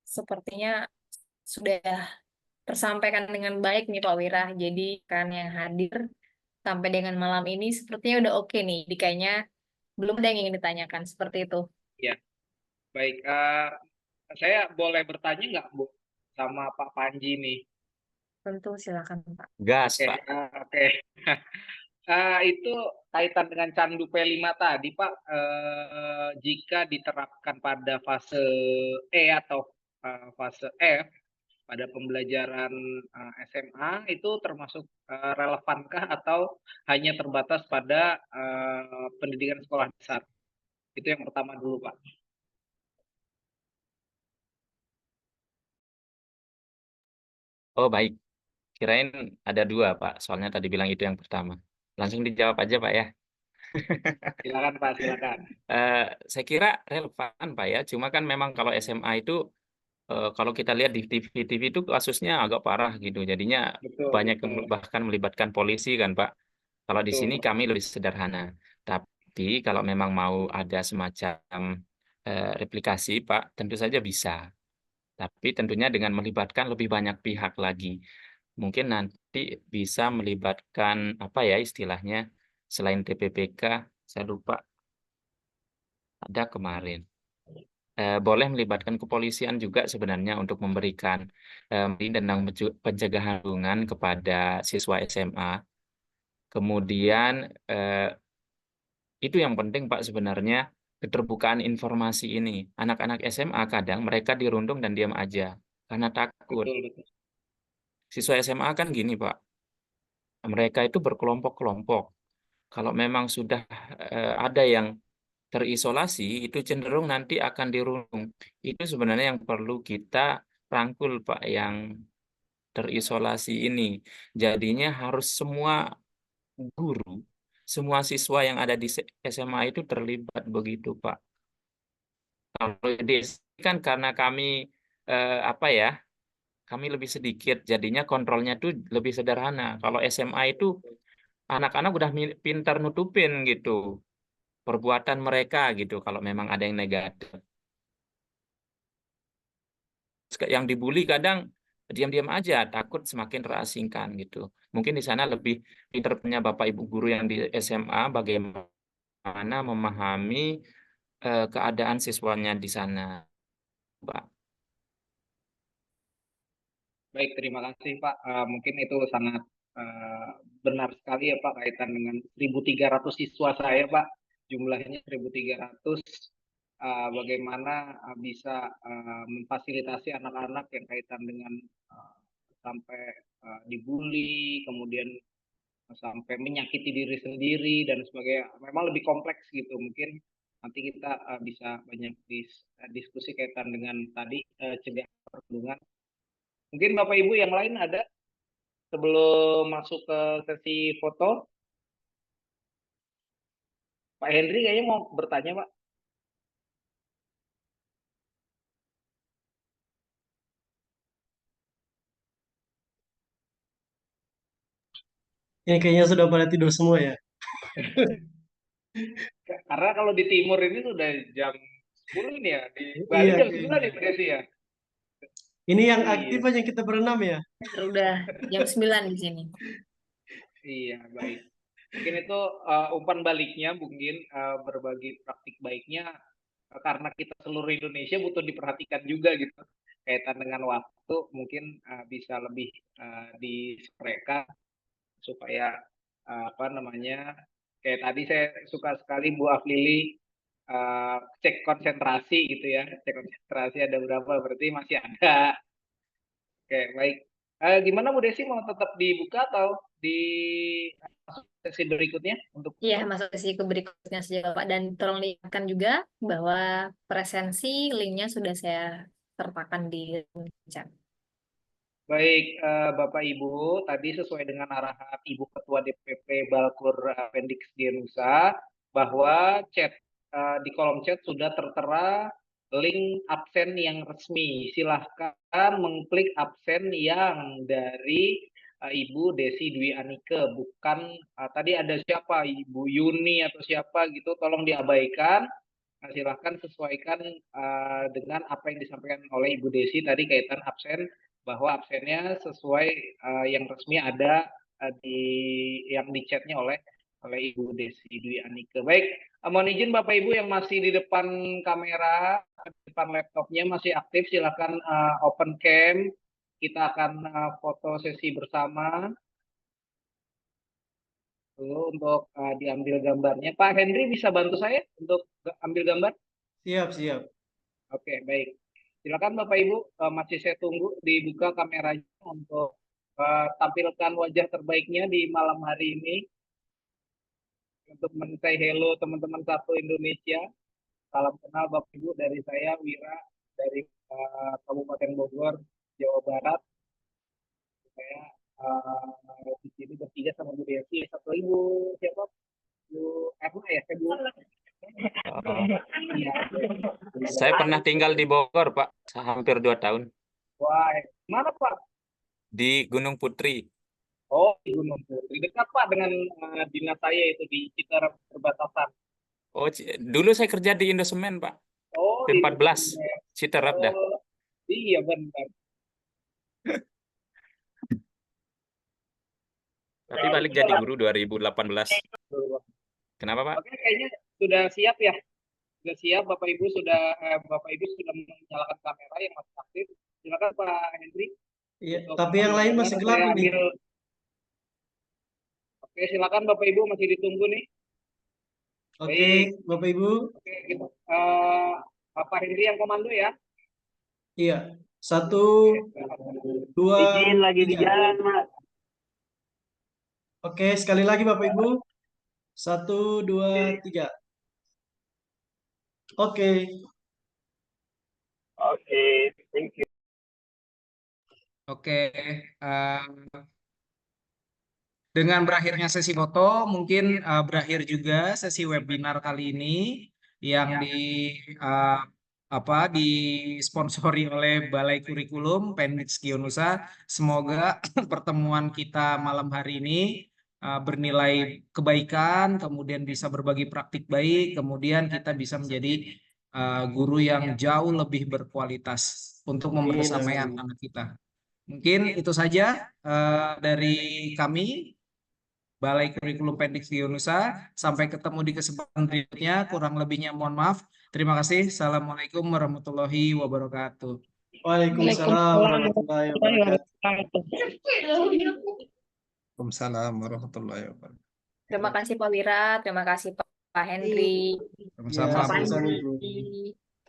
Sepertinya sudah tersampaikan dengan baik nih Pak Wira. Jadi kan yang hadir sampai dengan malam ini sepertinya udah oke nih. Jadi kayaknya belum ada yang ingin ditanyakan seperti itu. ya. Baik, saya boleh bertanya nggak Bu sama Pak Panji nih? Tentu silakan Pak. Gas, Oke, Pak. oke. Itu kaitan dengan Candu P5 tadi Pak, jika diterapkan pada fase E atau fase F pada pembelajaran SMA itu termasuk relevankah atau hanya terbatas pada pendidikan sekolah dasar? Itu yang pertama dulu Pak. Oh, baik. Kirain ada 2, Pak. Soalnya tadi bilang itu yang pertama. Langsung dijawab aja, Pak ya. Silakan Pak, silakan. Saya kira relevan, Pak ya. Cuma kan memang kalau SMA itu, kalau kita lihat di TV itu kasusnya agak parah gitu. Jadinya Betul, banyak betul, bahkan melibatkan polisi kan, Pak. Kalau di sini betul. kami lebih sederhana. Tapi kalau memang mau ada semacam replikasi, Pak, tentu saja bisa. Tapi tentunya dengan melibatkan lebih banyak pihak lagi. Mungkin nanti bisa melibatkan apa ya istilahnya, selain TPPK, saya lupa, ada kemarin. Boleh melibatkan kepolisian juga sebenarnya untuk memberikan tentang pencegahan lingkungan kepada siswa SMA. Kemudian itu yang penting Pak sebenarnya, keterbukaan informasi ini. Anak-anak SMA kadang mereka dirundung dan diam aja karena takut. Betul, betul. Siswa SMA kan gini Pak, mereka itu berkelompok-kelompok. Kalau memang sudah ada yang terisolasi, itu cenderung nanti akan dirundung. Itu sebenarnya yang perlu kita rangkul Pak, yang terisolasi ini. Jadinya harus semua guru, semua siswa yang ada di SMA itu terlibat begitu Pak. Kalau di SD kan karena kami apa ya, kami lebih sedikit, jadinya kontrolnya tuh lebih sederhana. Kalau SMA itu anak-anak udah pintar nutupin gitu. perbuatan mereka gitu kalau memang ada yang negatif. Yang dibully kadang diam-diam aja, takut semakin terasingkan gitu. Mungkin di sana lebih pinternya Bapak Ibu guru yang di SMA bagaimana memahami keadaan siswanya di sana, Pak. Baik, terima kasih Pak. Mungkin itu sangat benar sekali ya Pak kaitan dengan 1.300 siswa saya Pak. Jumlahnya 1.300. Bagaimana bisa memfasilitasi anak-anak yang kaitan dengan sampai dibully, kemudian sampai menyakiti diri sendiri dan sebagainya. Memang lebih kompleks gitu. Mungkin nanti kita bisa banyak diskusi kaitan dengan tadi cegah perundungan. Mungkin Bapak Ibu yang lain ada sebelum masuk ke sesi foto? Pak Henry kayaknya mau bertanya, Pak. Ini kayaknya sudah pada tidur semua ya. Karena kalau di timur ini sudah jam 10 ini ya. Di Bali Iya, jam 9 nih, Desi ya. Ini yang Iya. aktif aja kita berenam ya. Udah jam 9 di sini. Iya, baik. Mungkin itu umpan baliknya, mungkin berbagi praktik baiknya karena kita seluruh Indonesia butuh diperhatikan juga gitu. Kaitan dengan waktu mungkin bisa lebih disesuaikan supaya apa namanya, kayak tadi saya suka sekali Bu Aflili cek konsentrasi gitu ya, cek konsentrasi ada berapa, berarti masih ada. Oke, baik. Gimana Bu Desi, mau tetap dibuka atau di sesi berikutnya untuk Iya, masuk sesi ke berikutnya saja Pak. Dan tolong lihatkan juga bahwa presensi linknya sudah saya sertakan di chat. baik, Bapak Ibu, tadi sesuai dengan arahan Ibu Ketua DPP Balkur Pendik Dienusa bahwa chat di kolom chat sudah tertera link absen yang resmi. Silahkan mengklik absen yang dari Ibu Desi Dwi Anike, bukan tadi ada siapa, Ibu Yuni atau siapa gitu, tolong diabaikan. Silahkan sesuaikan dengan apa yang disampaikan oleh Ibu Desi tadi kaitan absen, bahwa absennya sesuai yang resmi ada yang di chatnya oleh Ibu Desi Dwi Anike. Baik, mohon izin Bapak Ibu yang masih di depan kamera, di depan laptopnya masih aktif, silakan open cam. Kita akan foto sesi bersama. Dulu untuk diambil gambarnya. Pak Henry bisa bantu saya untuk ambil gambar? Siap, siap. Oke, baik. Silakan Bapak Ibu, masih saya tunggu dibuka kameranya untuk tampilkan wajah terbaiknya di malam hari ini. Untuk men-say hello teman-teman satu Indonesia. Salam kenal Bapak Ibu dari saya, Wira, dari Kabupaten Bogor, Jawa Barat. Saya di sini bertiga sama Bu Desi. Satu Ibu siapa? Bu Erna ya? Saya Bu. Saya pernah tinggal di Bogor, Pak, hampir 2 tahun. Wah, mana Pak? Di Gunung Putri. Oh, di Gunung Putri. Dekat Pak dengan dinas saya itu di Citarap perbatasan. Oh, dulu saya kerja di Indosemen, Pak. Oh, di 14, Citarap dah. Iya, benar. Tapi balik jadi guru 2018. Kenapa, Pak? Oke, kayaknya sudah siap ya. Sudah siap, Bapak Ibu sudah menyalakan kamera yang masih aktif. Silakan Pak Henry. Iya, tapi yang lain masih gelap nih. Oke, silakan Bapak Ibu, masih ditunggu nih. Oke, Bapak Ibu. Oke, gitu. Bapak Henry yang komando ya. Iya, 1, 2, Izin lagi di jalan, Mas. Oke, sekali lagi Bapak Ibu. 1, 2, 3. Oke. Oke, thank you. Oke, dengan berakhirnya sesi foto, mungkin berakhir juga sesi webinar kali ini yang disponsori oleh Balai Kurikulum Pendik Gionusa. Semoga pertemuan kita malam hari ini bernilai kebaikan, kemudian bisa berbagi praktik baik, kemudian kita bisa menjadi guru yang jauh lebih berkualitas untuk membersamai anak-anak kita. Mungkin itu saja dari kami, Balai Kurikulum Pendik Nusa. Sampai ketemu di kesempatan berikutnya. Kurang lebihnya mohon maaf. Terima kasih. Assalamualaikum warahmatullahi wabarakatuh. Waalaikumsalam warahmatullahi wabarakatuh. Waalaikumsalam warahmatullahi wabarakatuh. Terima kasih Pak Wira, terima kasih Pak Henry, Sama-sama. Pak sama-sama, Panji. Ibu.